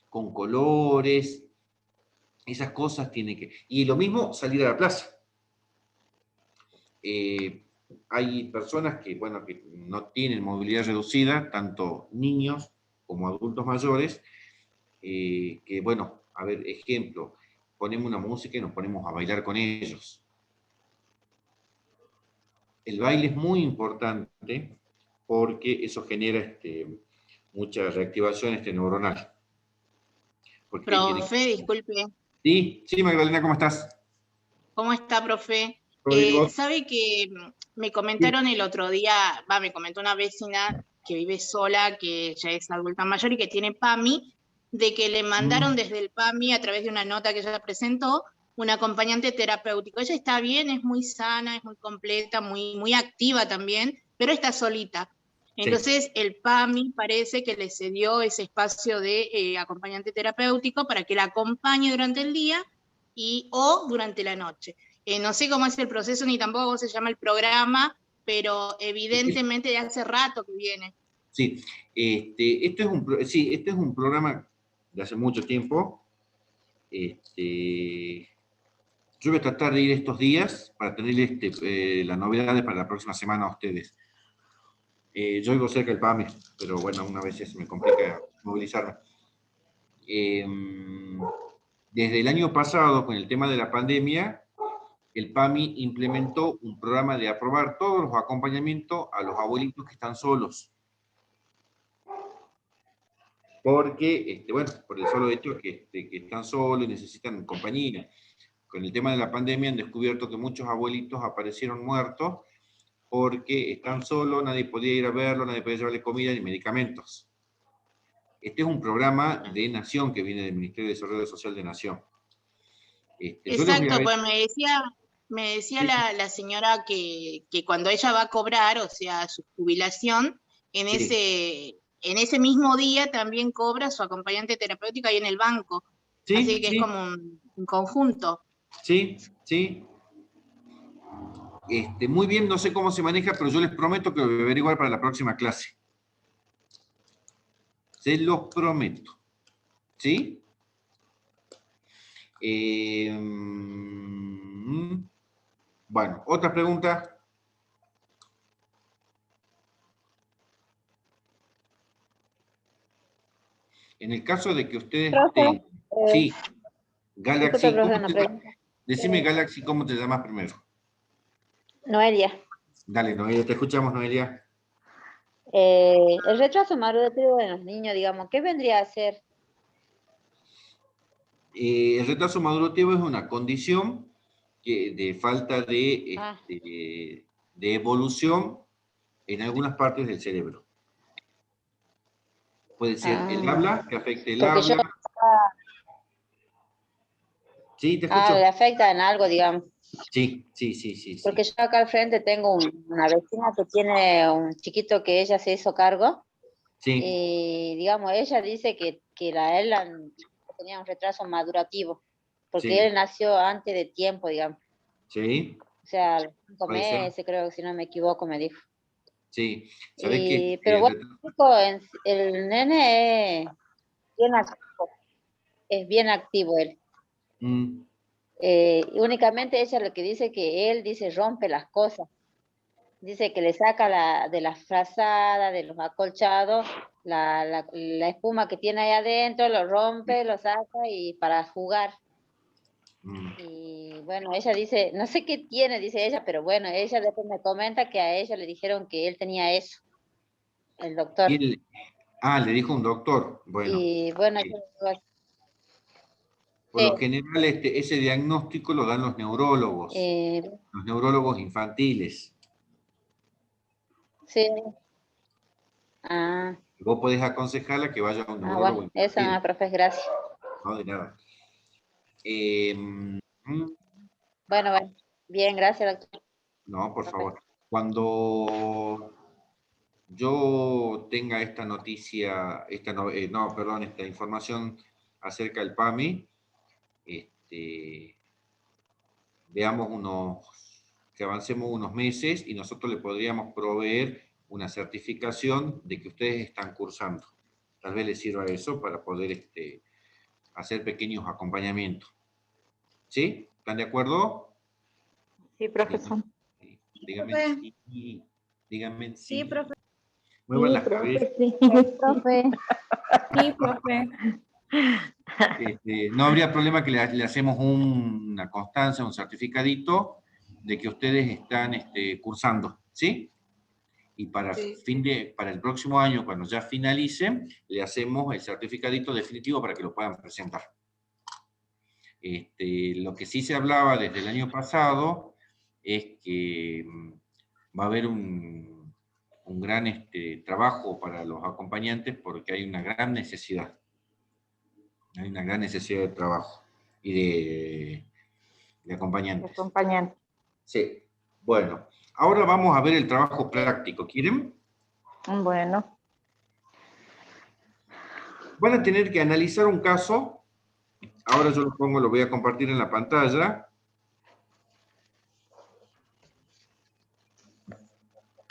Con colores, esas cosas tiene que... Y lo mismo, salir a la plaza. Hay personas que, bueno, que no tienen movilidad reducida, tanto niños como adultos mayores, que, bueno, a ver, ejemplo, ponemos una música y nos ponemos a bailar con ellos. El baile es muy importante porque eso genera mucha reactivación neuronal. Profe, disculpe. Sí, Magdalena, ¿cómo estás? ¿Cómo está, profe? ¿Sabe que me comentaron el otro día, me comentó una vecina que vive sola, que ya es adulta mayor y que tiene PAMI, de que le mandaron desde el PAMI, a través de una nota que ella presentó, un acompañante terapéutico? Ella está bien, es muy sana, es muy completa, muy activa también, pero está solita. Entonces, el PAMI parece que le cedió ese espacio de acompañante terapéutico para que la acompañe durante el día o durante la noche. No sé cómo es el proceso, ni tampoco cómo se llama el programa, pero evidentemente de hace rato que viene. Sí, este es un programa de hace mucho tiempo. Yo voy a tratar de ir estos días para tener las novedades para la próxima semana a ustedes. Yo vivo cerca del PAMI, pero bueno, una vez se me complica movilizarme. Desde el año pasado, con el tema de la pandemia, el PAMI implementó un programa de aprobar todos los acompañamientos a los abuelitos que están solos. Porque, bueno, por el solo hecho que están solos y necesitan compañía. Con el tema de la pandemia han descubierto que muchos abuelitos aparecieron muertos porque están solos, nadie podía ir a verlo, nadie podía llevarle comida ni medicamentos. Este es un programa de Nación que viene del Ministerio de Desarrollo Social de Nación. Exacto, pues me decía Sí. la señora que cuando ella va a cobrar, o sea, su jubilación, en ese mismo día también cobra su acompañante terapéutica ahí en el banco. Sí, así que sí. es como un conjunto. Sí, sí. Muy bien, no sé cómo se maneja, pero yo les prometo que lo voy a averiguar para la próxima clase. Se los prometo. ¿Sí? Bueno, otra pregunta. En el caso de que ustedes tengan... Sí, Galaxy, decime Galaxy, ¿cómo te llamas primero? Noelia. Dale, Noelia, te escuchamos, Noelia. El retraso madurativo de los niños, digamos, ¿qué vendría a ser? El retraso madurativo es una condición de falta de evolución en algunas partes del cerebro. Puede ser el habla, que afecte el habla. Sí, te escucho. Le afecta en algo, digamos. Sí. Porque yo acá al frente tengo una vecina que tiene un chiquito que ella se hizo cargo. Sí. Y, digamos, ella dice que él tenía un retraso madurativo. Porque él nació antes de tiempo, digamos. Sí. O sea, a los 5 meses, creo que si no me equivoco, me dijo. Sí. ¿Sabes qué? Pero bueno, el nene es bien activo él. Únicamente ella lo que dice que él rompe las cosas. Dice que le saca de las frazadas, de los acolchados, la espuma que tiene ahí adentro, lo rompe, lo saca y para jugar. Y bueno, ella dice, no sé qué tiene, dice ella, pero bueno, ella después me comenta que a ella le dijeron que él tenía eso, el doctor. Le dijo un doctor. Bueno. Y bueno, por lo general ese diagnóstico lo dan los neurólogos infantiles. Sí. Vos podés aconsejarla que vaya a un neurólogo infantil. Eso, profe, gracias. No, de nada. Bueno, bien, gracias, doctor. No, por favor. Cuando yo tenga esta noticia, esta información acerca del PAMI, que avancemos unos meses y nosotros le podríamos proveer una certificación de que ustedes están cursando. Tal vez les sirva eso para poder hacer pequeños acompañamientos. ¿Sí? ¿Están de acuerdo? Sí, profesor. Díganme sí. Díganme sí. Sí, profe. Muevan las cabezas. Sí, profe. Sí, profe. No habría problema que le hacemos una constancia, un certificadito de que ustedes están cursando, ¿sí? Y para el próximo año, cuando ya finalicen, le hacemos el certificadito definitivo para que lo puedan presentar. Lo que sí se hablaba desde el año pasado es que va a haber un gran trabajo para los acompañantes porque hay una gran necesidad. Hay una gran necesidad de trabajo y de acompañantes. Sí. Bueno, ahora vamos a ver el trabajo práctico. ¿Quieren? Bueno. Van a tener que analizar un caso. Ahora yo lo voy a compartir en la pantalla.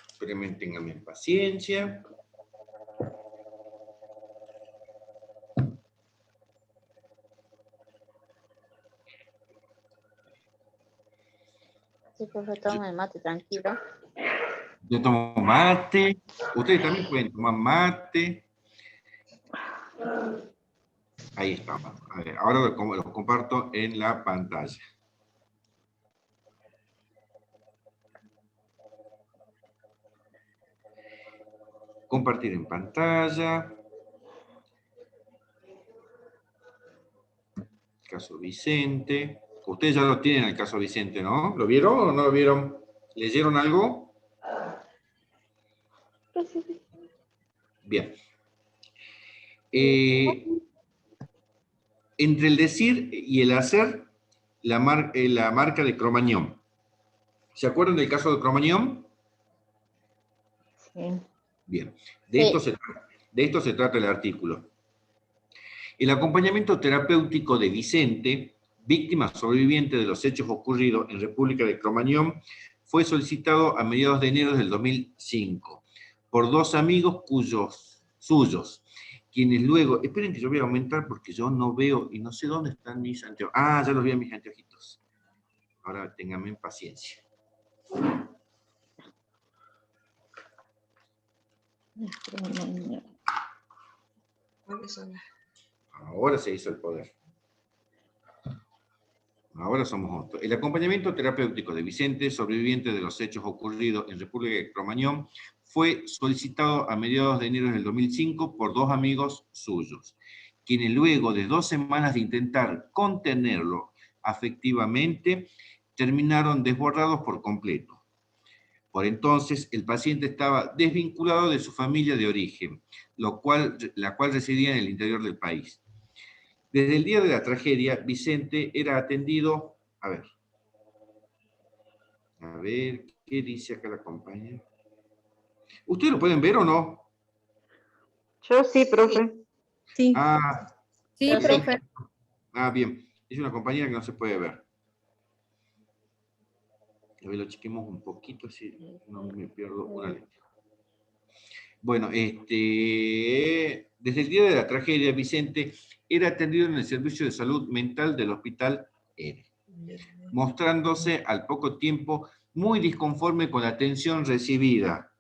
Esperen, ténganme paciencia. Sí, profe, toma el mate, tranquilo. Yo tomo mate. Ustedes también pueden tomar mate. Ahí estamos. A ver, ahora lo comparto en la pantalla. Compartir en pantalla. Caso Vicente. Ustedes ya lo tienen el caso Vicente, ¿no? ¿Lo vieron o no lo vieron? ¿Leyeron algo? Bien. Entre el decir y el hacer, la marca de Cromañón. ¿Se acuerdan del caso de Cromañón? Sí. Bien. De esto se trata el artículo. El acompañamiento terapéutico de Vicente, víctima sobreviviente de los hechos ocurridos en República de Cromañón, fue solicitado a mediados de enero del 2005 por dos amigos suyos, quienes luego... Esperen que yo voy a aumentar porque yo no veo y no sé dónde están mis anteojos. Ah, ya los vi en mis anteojitos. Ahora ténganme paciencia. Ahora se hizo el poder. Ahora somos otros. El acompañamiento terapéutico de Vicente, sobreviviente de los hechos ocurridos en República de Cromañón, fue solicitado a mediados de enero del 2005 por dos amigos suyos, quienes luego de 2 semanas de intentar contenerlo afectivamente, terminaron desbordados por completo. Por entonces, el paciente estaba desvinculado de su familia de origen, la cual residía en el interior del país. Desde el día de la tragedia, Vicente era atendido... A ver, ¿qué dice acá la compañera? ¿Ustedes lo pueden ver o no? Yo sí, profe. Sí. Sí, profe. Bien. Es una compañera que no se puede ver. A ver, lo chequemos un poquito, así no me pierdo una letra. Bueno, desde el día de la tragedia, Vicente era atendido en el servicio de salud mental del Hospital R, mostrándose al poco tiempo muy disconforme con la atención recibida.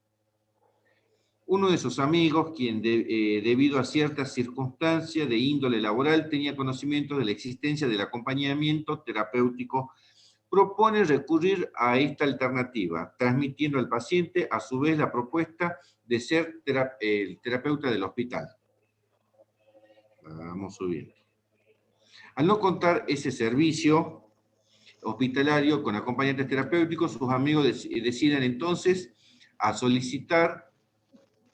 Uno de sus amigos, quien debido a ciertas circunstancias de índole laboral tenía conocimiento de la existencia del acompañamiento terapéutico, propone recurrir a esta alternativa, transmitiendo al paciente a su vez la propuesta de ser el terapeuta del hospital. Vamos subiendo. Al no contar ese servicio hospitalario con acompañantes terapéuticos, sus amigos deciden entonces a solicitar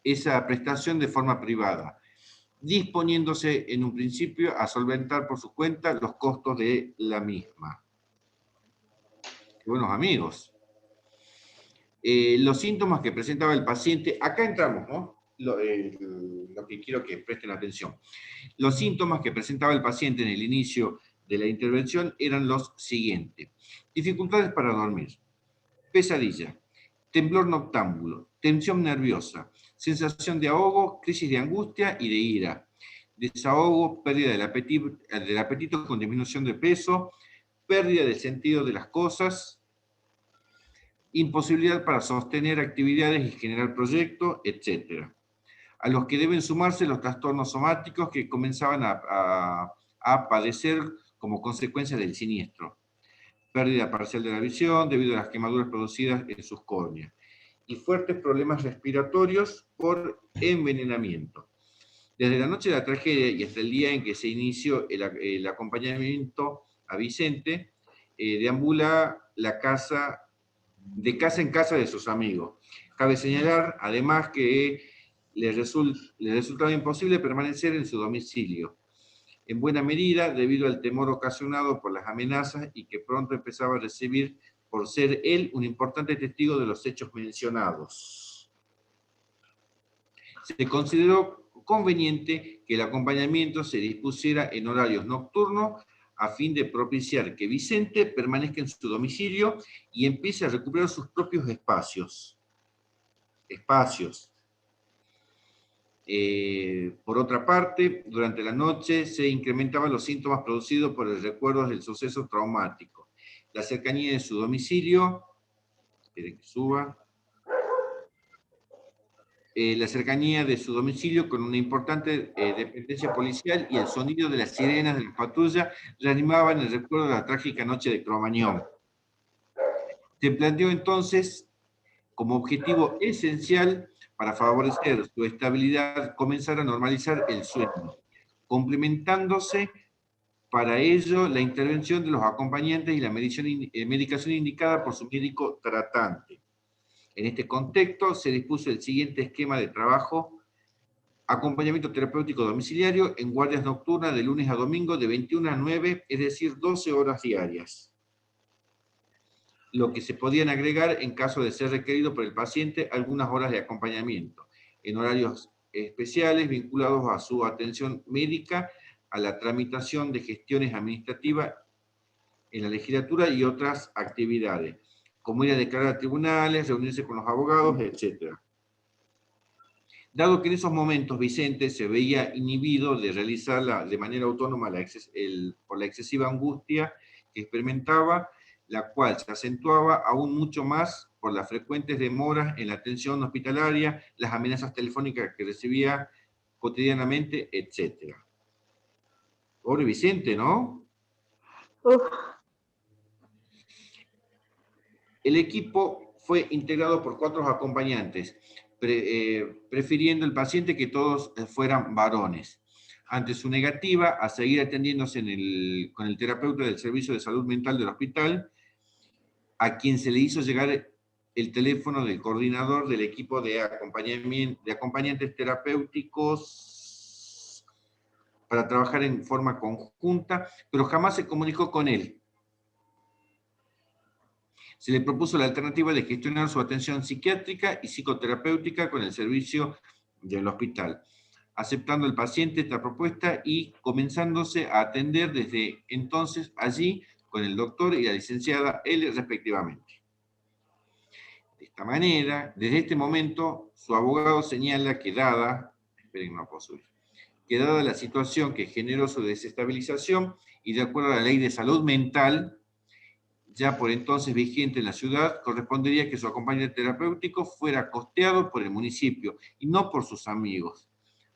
esa prestación de forma privada, disponiéndose en un principio a solventar por su cuenta los costos de la misma. Qué buenos amigos. Los síntomas que presentaba el paciente, acá entramos, ¿no? Lo que quiero que presten atención. Los síntomas que presentaba el paciente en el inicio de la intervención eran los siguientes: dificultades para dormir, pesadilla, temblor noctámbulo, tensión nerviosa, sensación de ahogo, crisis de angustia y de ira, desahogo, pérdida del apetito con disminución de peso, pérdida del sentido de las cosas, imposibilidad para sostener actividades y generar proyectos, etc. A los que deben sumarse los trastornos somáticos que comenzaban a padecer como consecuencia del siniestro. Pérdida parcial de la visión debido a las quemaduras producidas en sus córneas. Y fuertes problemas respiratorios por envenenamiento. Desde la noche de la tragedia y hasta el día en que se inició el acompañamiento a Vicente, deambula de casa en casa de sus amigos. Cabe señalar, además, que le resultaba imposible permanecer en su domicilio, en buena medida debido al temor ocasionado por las amenazas y que pronto empezaba a recibir por ser él un importante testigo de los hechos mencionados. Se consideró conveniente que el acompañamiento se dispusiera en horarios nocturnos a fin de propiciar que Vicente permanezca en su domicilio y empiece a recuperar sus propios espacios. Por otra parte, durante la noche se incrementaban los síntomas producidos por el recuerdo del suceso traumático. La cercanía de su domicilio, esperen que suba, la cercanía de su domicilio con una importante dependencia policial y el sonido de las sirenas de la patrulla reanimaban el recuerdo de la trágica noche de Cromañón. Se planteó entonces como objetivo esencial para favorecer su estabilidad comenzar a normalizar el sueño, complementándose para ello la intervención de los acompañantes y la medicación indicada por su médico tratante. En este contexto se dispuso el siguiente esquema de trabajo: acompañamiento terapéutico domiciliario en guardias nocturnas de lunes a domingo de 21 a 9, es decir, 12 horas diarias. Lo que se podían agregar en caso de ser requerido por el paciente algunas horas de acompañamiento, en horarios especiales vinculados a su atención médica, a la tramitación de gestiones administrativas en la legislatura y otras actividades, como ir a declarar a tribunales, reunirse con los abogados, etc. Dado que en esos momentos Vicente se veía inhibido de realizarla de manera autónoma por la excesiva angustia que experimentaba, la cual se acentuaba aún mucho más por las frecuentes demoras en la atención hospitalaria, las amenazas telefónicas que recibía cotidianamente, etc. Pobre Vicente, ¿no? Uf. El equipo fue integrado por 4 acompañantes, prefiriendo el paciente que todos fueran varones. Ante su negativa a seguir atendiéndose con el terapeuta del Servicio de Salud Mental del hospital, a quien se le hizo llegar el teléfono del coordinador del equipo de acompañantes terapéuticos para trabajar en forma conjunta, pero jamás se comunicó con él. Se le propuso la alternativa de gestionar su atención psiquiátrica y psicoterapéutica con el servicio del hospital, aceptando el paciente esta propuesta y comenzándose a atender desde entonces allí con el doctor y la licenciada L respectivamente. De esta manera, desde este momento, su abogado señala que dada la situación que generó su desestabilización y de acuerdo a la ley de salud mental, ya por entonces vigente en la ciudad, correspondería que su acompañante terapéutico fuera costeado por el municipio y no por sus amigos,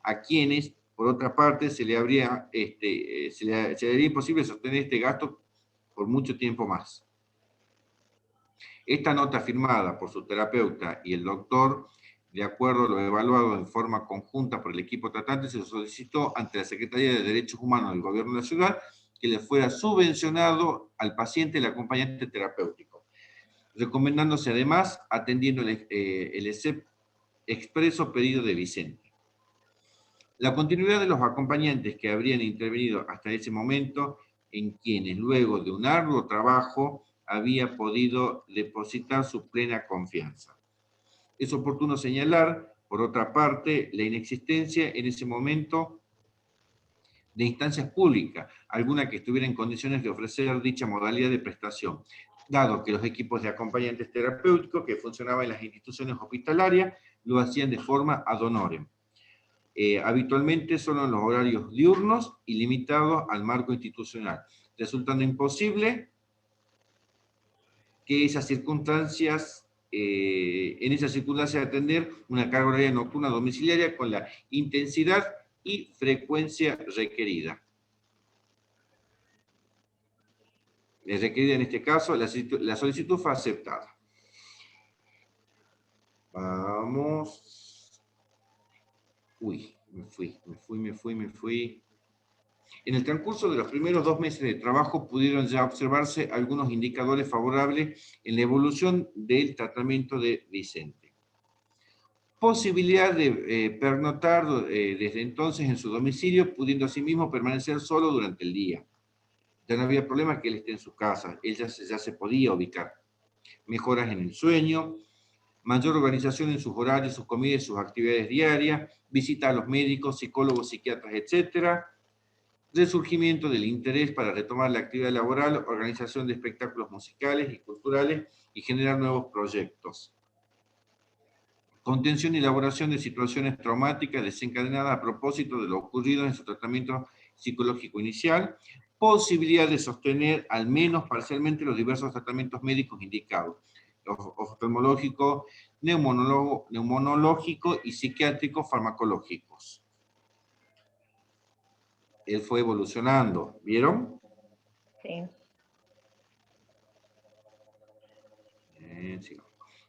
a quienes, por otra parte, se le haría imposible sostener este gasto por mucho tiempo más. Esta nota firmada por su terapeuta y el doctor, de acuerdo a lo evaluado en forma conjunta por el equipo tratante, se solicitó ante la Secretaría de Derechos Humanos del Gobierno de la Ciudad que le fuera subvencionado al paciente el acompañante terapéutico, recomendándose además atendiendo el expreso pedido de Vicente. La continuidad de los acompañantes que habrían intervenido hasta ese momento, en quienes luego de un arduo trabajo había podido depositar su plena confianza. Es oportuno señalar, por otra parte, la inexistencia en ese momento de instancias públicas, alguna que estuviera en condiciones de ofrecer dicha modalidad de prestación, dado que los equipos de acompañantes terapéuticos que funcionaban en las instituciones hospitalarias lo hacían de forma ad honorem. Habitualmente solo en los horarios diurnos y limitados al marco institucional, resultando imposible que en esas circunstancias atender una carga horaria nocturna domiciliaria con la intensidad y frecuencia requerida. Requerida en este caso, la solicitud fue aceptada. Vamos. Uy, me fui. En el transcurso de los primeros 2 meses de trabajo pudieron ya observarse algunos indicadores favorables en la evolución del tratamiento de Vicente. Posibilidad de pernoctar desde entonces en su domicilio, pudiendo asimismo permanecer solo durante el día. Ya no había problema que él esté en su casa, él ya se podía ubicar. Mejoras en el sueño, mayor organización en sus horarios, sus comidas, sus actividades diarias, visita a los médicos, psicólogos, psiquiatras, etc. Resurgimiento del interés para retomar la actividad laboral, organización de espectáculos musicales y culturales y generar nuevos proyectos. Contención y elaboración de situaciones traumáticas desencadenadas a propósito de lo ocurrido en su tratamiento psicológico inicial, posibilidad de sostener al menos parcialmente los diversos tratamientos médicos indicados, oftalmológico, neumonológico y psiquiátrico farmacológicos. Él fue evolucionando, ¿vieron? Sí. Sí.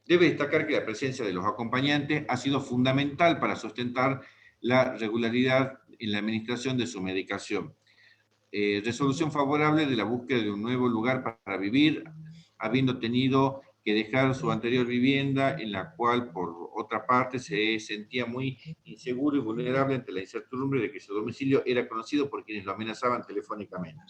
Debe destacar que la presencia de los acompañantes ha sido fundamental para sustentar la regularidad en la administración de su medicación. Resolución favorable de la búsqueda de un nuevo lugar para vivir, habiendo tenido que dejar su anterior vivienda, en la cual, por otra parte, se sentía muy inseguro y vulnerable ante la incertidumbre de que su domicilio era conocido por quienes lo amenazaban telefónicamente.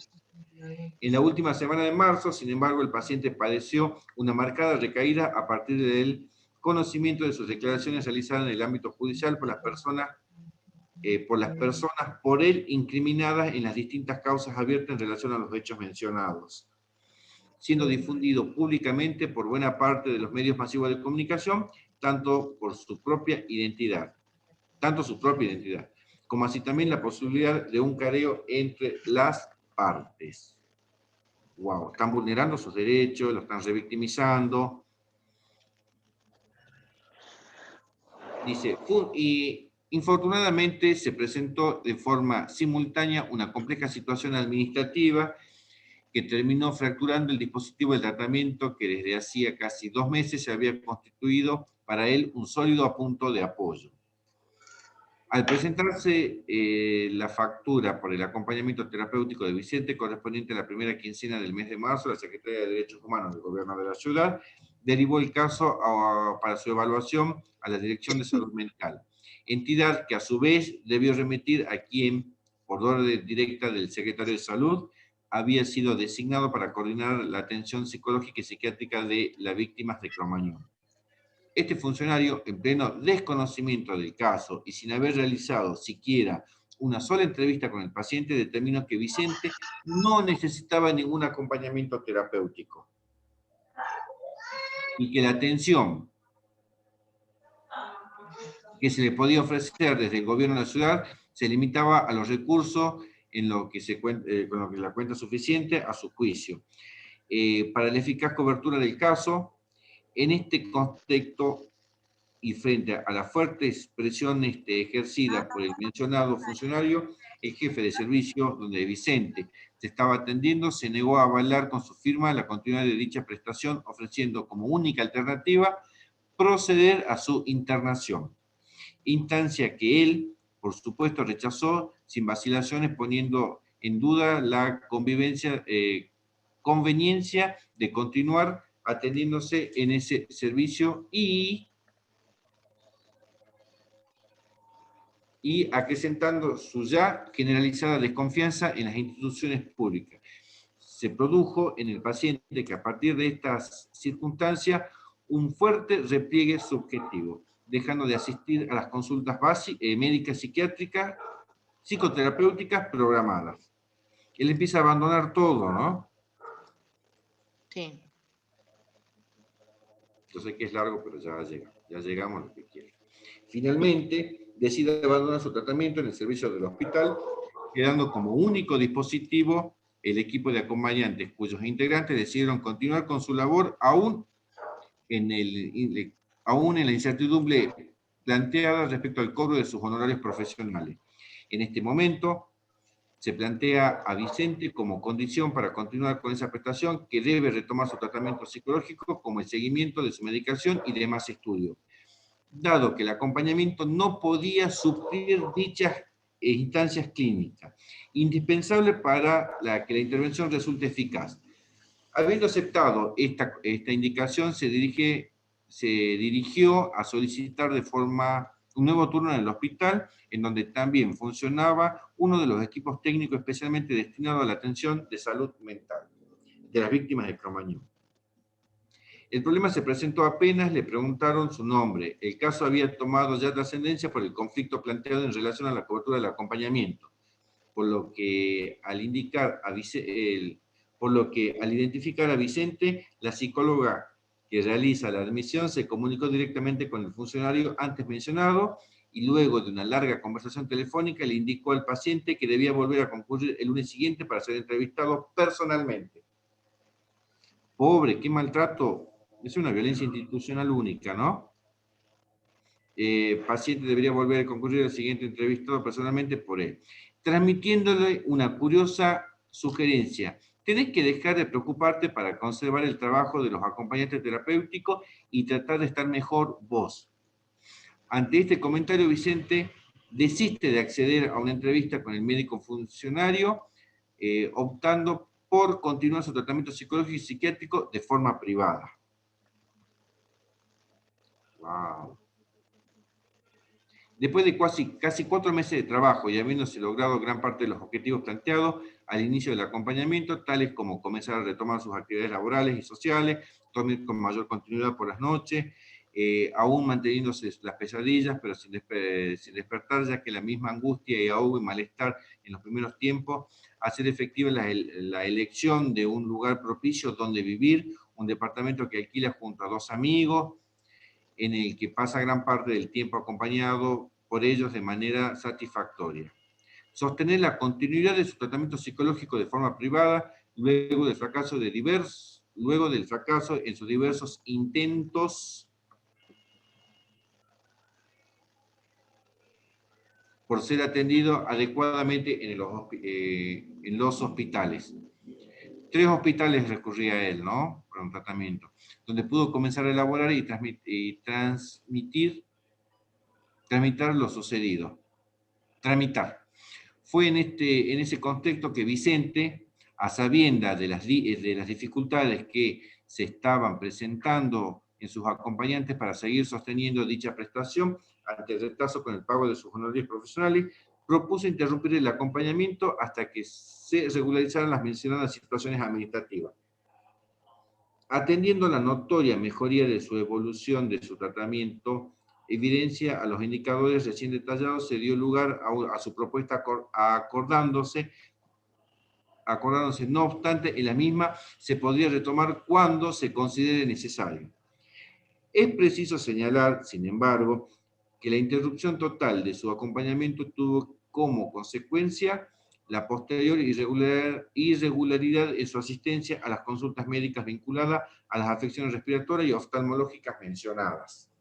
En la última semana de marzo, sin embargo, el paciente padeció una marcada recaída a partir del conocimiento de sus declaraciones realizadas en el ámbito judicial por las personas por él incriminadas en las distintas causas abiertas en relación a los hechos mencionados, siendo difundido públicamente por buena parte de los medios masivos de comunicación, tanto su propia identidad, como así también la posibilidad de un careo entre las partes. Wow, están vulnerando sus derechos, lo están revictimizando. Dice, infortunadamente se presentó de forma simultánea una compleja situación administrativa que terminó fracturando el dispositivo de tratamiento que desde hacía casi 2 meses se había constituido para él un sólido punto de apoyo. Al presentarse la factura por el acompañamiento terapéutico de Vicente correspondiente a la primera quincena del mes de marzo, la Secretaría de Derechos Humanos del Gobierno de la Ciudad derivó el caso para su evaluación a la Dirección de Salud Mental, entidad que a su vez debió remitir a quien, por orden directa del Secretario de Salud, había sido designado para coordinar la atención psicológica y psiquiátrica de las víctimas de Cromañón. Este funcionario, en pleno desconocimiento del caso y sin haber realizado siquiera una sola entrevista con el paciente, determinó que Vicente no necesitaba ningún acompañamiento terapéutico y que la atención que se le podía ofrecer desde el gobierno de la ciudad se limitaba a los recursos con lo que la cuenta suficiente a su juicio. Para la eficaz cobertura del caso, en este contexto y frente a la fuerte presión ejercida por el mencionado funcionario, el jefe de servicio donde Vicente se estaba atendiendo se negó a avalar con su firma la continuidad de dicha prestación, ofreciendo como única alternativa proceder a su internación. Instancia que él, por supuesto, rechazó sin vacilaciones, poniendo en duda la conveniencia de continuar atendiéndose en ese servicio y acrecentando su ya generalizada desconfianza en las instituciones públicas. Se produjo en el paciente que a partir de estas circunstancias un fuerte repliegue subjetivo, dejando de asistir a las consultas médicas psiquiátricas, psicoterapéuticas programadas. Él empieza a abandonar todo, ¿no? Sí. Yo sé que es largo, pero ya llegamos a lo que quiero. Finalmente, decide abandonar su tratamiento en el servicio del hospital, quedando como único dispositivo el equipo de acompañantes, cuyos integrantes decidieron continuar con su labor aún en la incertidumbre planteada respecto al cobro de sus honorarios profesionales. En este momento, se plantea a Vicente como condición para continuar con esa prestación que debe retomar su tratamiento psicológico como el seguimiento de su medicación y demás estudios, dado que el acompañamiento no podía suplir dichas instancias clínicas, indispensable para que la intervención resulte eficaz. Habiendo aceptado esta indicación, se dirigió a solicitar de forma un nuevo turno en el hospital, en donde también funcionaba uno de los equipos técnicos especialmente destinados a la atención de salud mental de las víctimas de Cromañón. El problema se presentó apenas le preguntaron su nombre. El caso había tomado ya trascendencia por el conflicto planteado en relación a la cobertura del acompañamiento, por lo que al identificar a Vicente, la psicóloga que realiza la admisión se comunicó directamente con el funcionario antes mencionado y luego de una larga conversación telefónica le indicó al paciente que debía volver a concurrir el lunes siguiente para ser entrevistado personalmente. Pobre, qué maltrato. Es una violencia institucional única, ¿no? paciente debería volver a concurrir al siguiente entrevistado personalmente por él, transmitiéndole una curiosa sugerencia. Tenés que dejar de preocuparte para conservar el trabajo de los acompañantes terapéuticos y tratar de estar mejor vos. Ante este comentario, Vicente desiste de acceder a una entrevista con el médico funcionario, optando por continuar su tratamiento psicológico y psiquiátrico de forma privada. Wow. Después de casi 4 meses de trabajo y habiéndose logrado gran parte de los objetivos planteados al inicio del acompañamiento, tales como comenzar a retomar sus actividades laborales y sociales, dormir con mayor continuidad por las noches, aún manteniéndose las pesadillas, pero sin despertar, ya que la misma angustia y ahogo y malestar en los primeros tiempos, hacer efectiva la elección de un lugar propicio donde vivir, un departamento que alquila junto a 2 amigos, en el que pasa gran parte del tiempo acompañado por ellos de manera satisfactoria. Sostener la continuidad de su tratamiento psicológico de forma privada, luego del fracaso en sus diversos intentos por ser atendido adecuadamente en los hospitales. 3 hospitales recurría a él, ¿no? Para un tratamiento, donde pudo comenzar a elaborar y tramitar lo sucedido. Fue en ese contexto que Vicente, a sabiendas de las dificultades que se estaban presentando en sus acompañantes para seguir sosteniendo dicha prestación, ante el retraso con el pago de sus honorarios profesionales, propuso interrumpir el acompañamiento hasta que se regularizaran las mencionadas situaciones administrativas. Atendiendo la notoria mejoría de su evolución de su tratamiento, evidencia a los indicadores recién detallados, se dio lugar a su propuesta acordándose, no obstante, en la misma se podría retomar cuando se considere necesario. Es preciso señalar, sin embargo, que la interrupción total de su acompañamiento tuvo como consecuencia la posterior irregularidad en su asistencia a las consultas médicas vinculadas a las afecciones respiratorias y oftalmológicas mencionadas.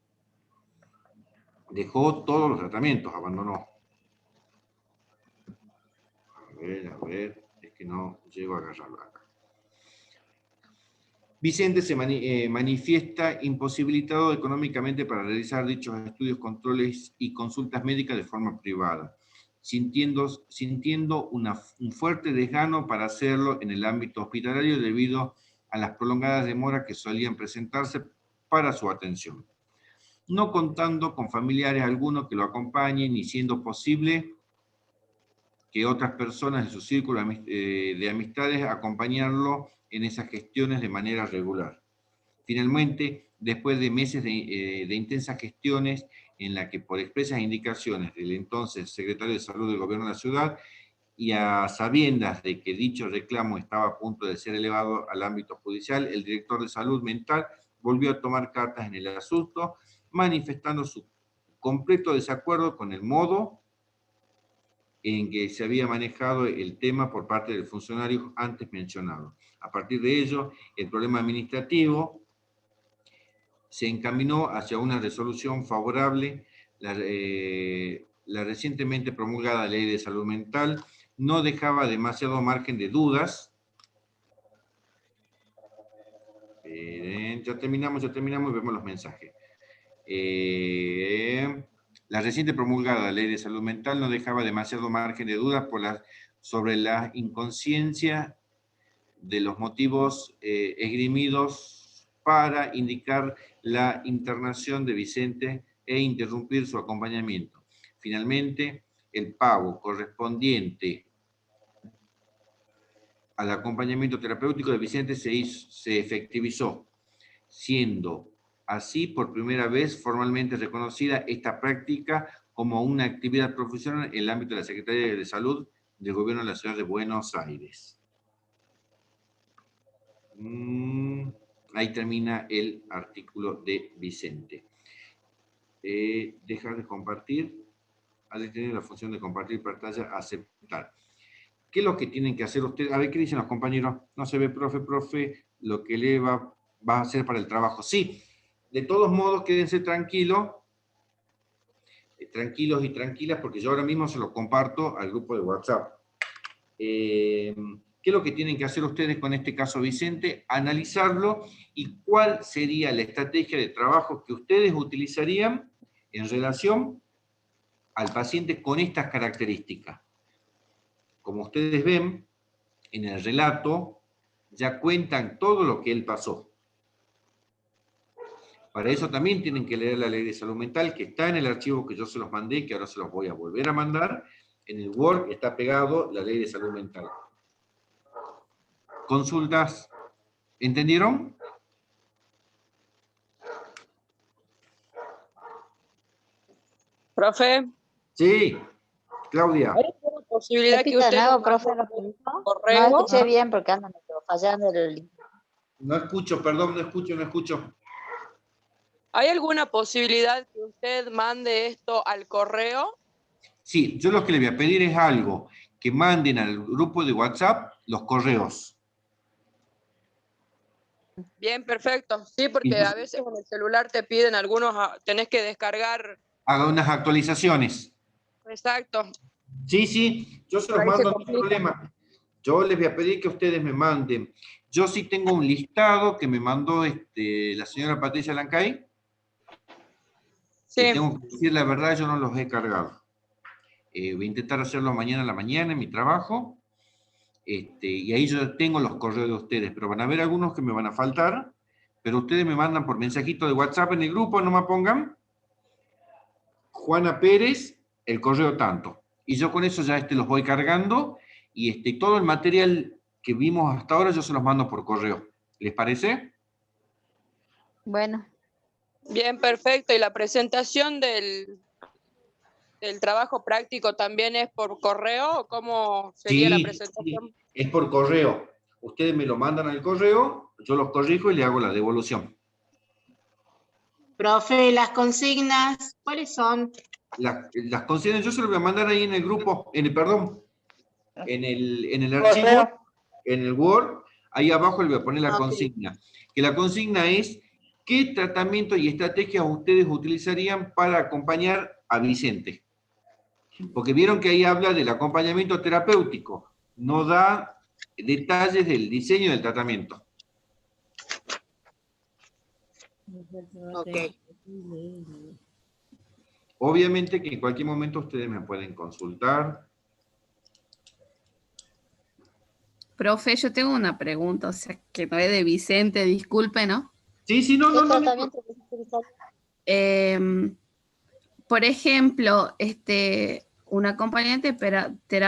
Dejó todos los tratamientos, abandonó. A ver, es que no llego a agarrarlo acá. Vicente se manifiesta imposibilitado económicamente para realizar dichos estudios, controles y consultas médicas de forma privada, sintiendo un fuerte desgano para hacerlo en el ámbito hospitalario debido a las prolongadas demoras que solían presentarse para su atención. No contando con familiares algunos que lo acompañen y siendo posible que otras personas de su círculo de amistades acompañarlo en esas gestiones de manera regular. Finalmente, después de meses de intensas gestiones en la que por expresas indicaciones del entonces secretario de Salud del Gobierno de la Ciudad y a sabiendas de que dicho reclamo estaba a punto de ser elevado al ámbito judicial, el director de Salud Mental volvió a tomar cartas en el asunto, manifestando su completo desacuerdo con el modo en que se había manejado el tema por parte del funcionario antes mencionado. A partir de ello, el problema administrativo se encaminó hacia una resolución favorable. La recientemente promulgada Ley de Salud Mental no dejaba demasiado margen de dudas. Ya terminamos y vemos los mensajes. La reciente promulgada Ley de Salud Mental no dejaba demasiado margen de dudas sobre la inconsciencia de los motivos esgrimidos para indicar la internación de Vicente e interrumpir su acompañamiento. Finalmente, el pago correspondiente al acompañamiento terapéutico de Vicente se efectivizó, siendo así por primera vez formalmente reconocida esta práctica como una actividad profesional en el ámbito de la Secretaría de Salud del Gobierno de la Ciudad de Buenos Aires. Ahí termina el artículo de Vicente. Dejar de compartir. Ha de tener la función de compartir pantalla, aceptar. ¿Qué es lo que tienen que hacer ustedes? A ver, ¿qué dicen los compañeros? No se ve, profe, lo que le va a hacer para el trabajo. Sí, de todos modos, quédense tranquilos, tranquilos y tranquilas, porque yo ahora mismo se los comparto al grupo de WhatsApp. ¿Qué es lo que tienen que hacer ustedes con este caso Vicente? Analizarlo y cuál sería la estrategia de trabajo que ustedes utilizarían en relación al paciente con estas características. Como ustedes ven, en el relato ya cuentan todo lo que él pasó. Para eso también tienen que leer la Ley de Salud Mental, que está en el archivo que yo se los mandé, que ahora se los voy a volver a mandar. En el Word está pegado la Ley de Salud Mental. Consultas, ¿entendieron? Profe. Sí, Claudia. ¿Hay alguna posibilidad que usted nuevo, nos profe, mande lo que dijo? correo? No escuché bien porque andan fallando el... No escucho, perdón, no escucho. ¿Hay alguna posibilidad que usted mande esto al correo? Sí, yo lo que le voy a pedir es algo, que manden al grupo de WhatsApp los correos. Bien, perfecto. Sí, porque a veces en el celular te piden algunos, tenés que descargar. Haga unas actualizaciones. Exacto. Sí, yo se los mando sin problema. Yo les voy a pedir que ustedes me manden. Yo sí tengo un listado que me mandó la señora Patricia Lancay. Sí. Y tengo que decir la verdad, yo no los he cargado. Voy a intentar hacerlo mañana a la mañana en mi trabajo. Y ahí yo tengo los correos de ustedes, pero van a haber algunos que me van a faltar, pero ustedes me mandan por mensajito de WhatsApp en el grupo, no me pongan Juana Pérez, el correo tanto. Y yo con eso ya los voy cargando, y todo el material que vimos hasta ahora yo se los mando por correo. ¿Les parece? Bueno. Bien, perfecto. ¿Y la presentación del trabajo práctico también es por correo? ¿Cómo sería la presentación? Sí, es por correo. Ustedes me lo mandan al correo, yo los corrijo y le hago la devolución. Profe, las consignas, ¿cuáles son? Las consignas yo se las voy a mandar ahí en el grupo, en el archivo, en el Word, ahí abajo le voy a poner la consigna. Que la consigna es qué tratamiento y estrategias ustedes utilizarían para acompañar a Vicente. Porque vieron que ahí habla del acompañamiento terapéutico, no da detalles del diseño del tratamiento. Ok. Obviamente que en cualquier momento ustedes me pueden consultar. Profe, yo tengo una pregunta, o sea, que no es de Vicente, disculpe, ¿no? Sí, no. Por ejemplo, un acompañante terapéutico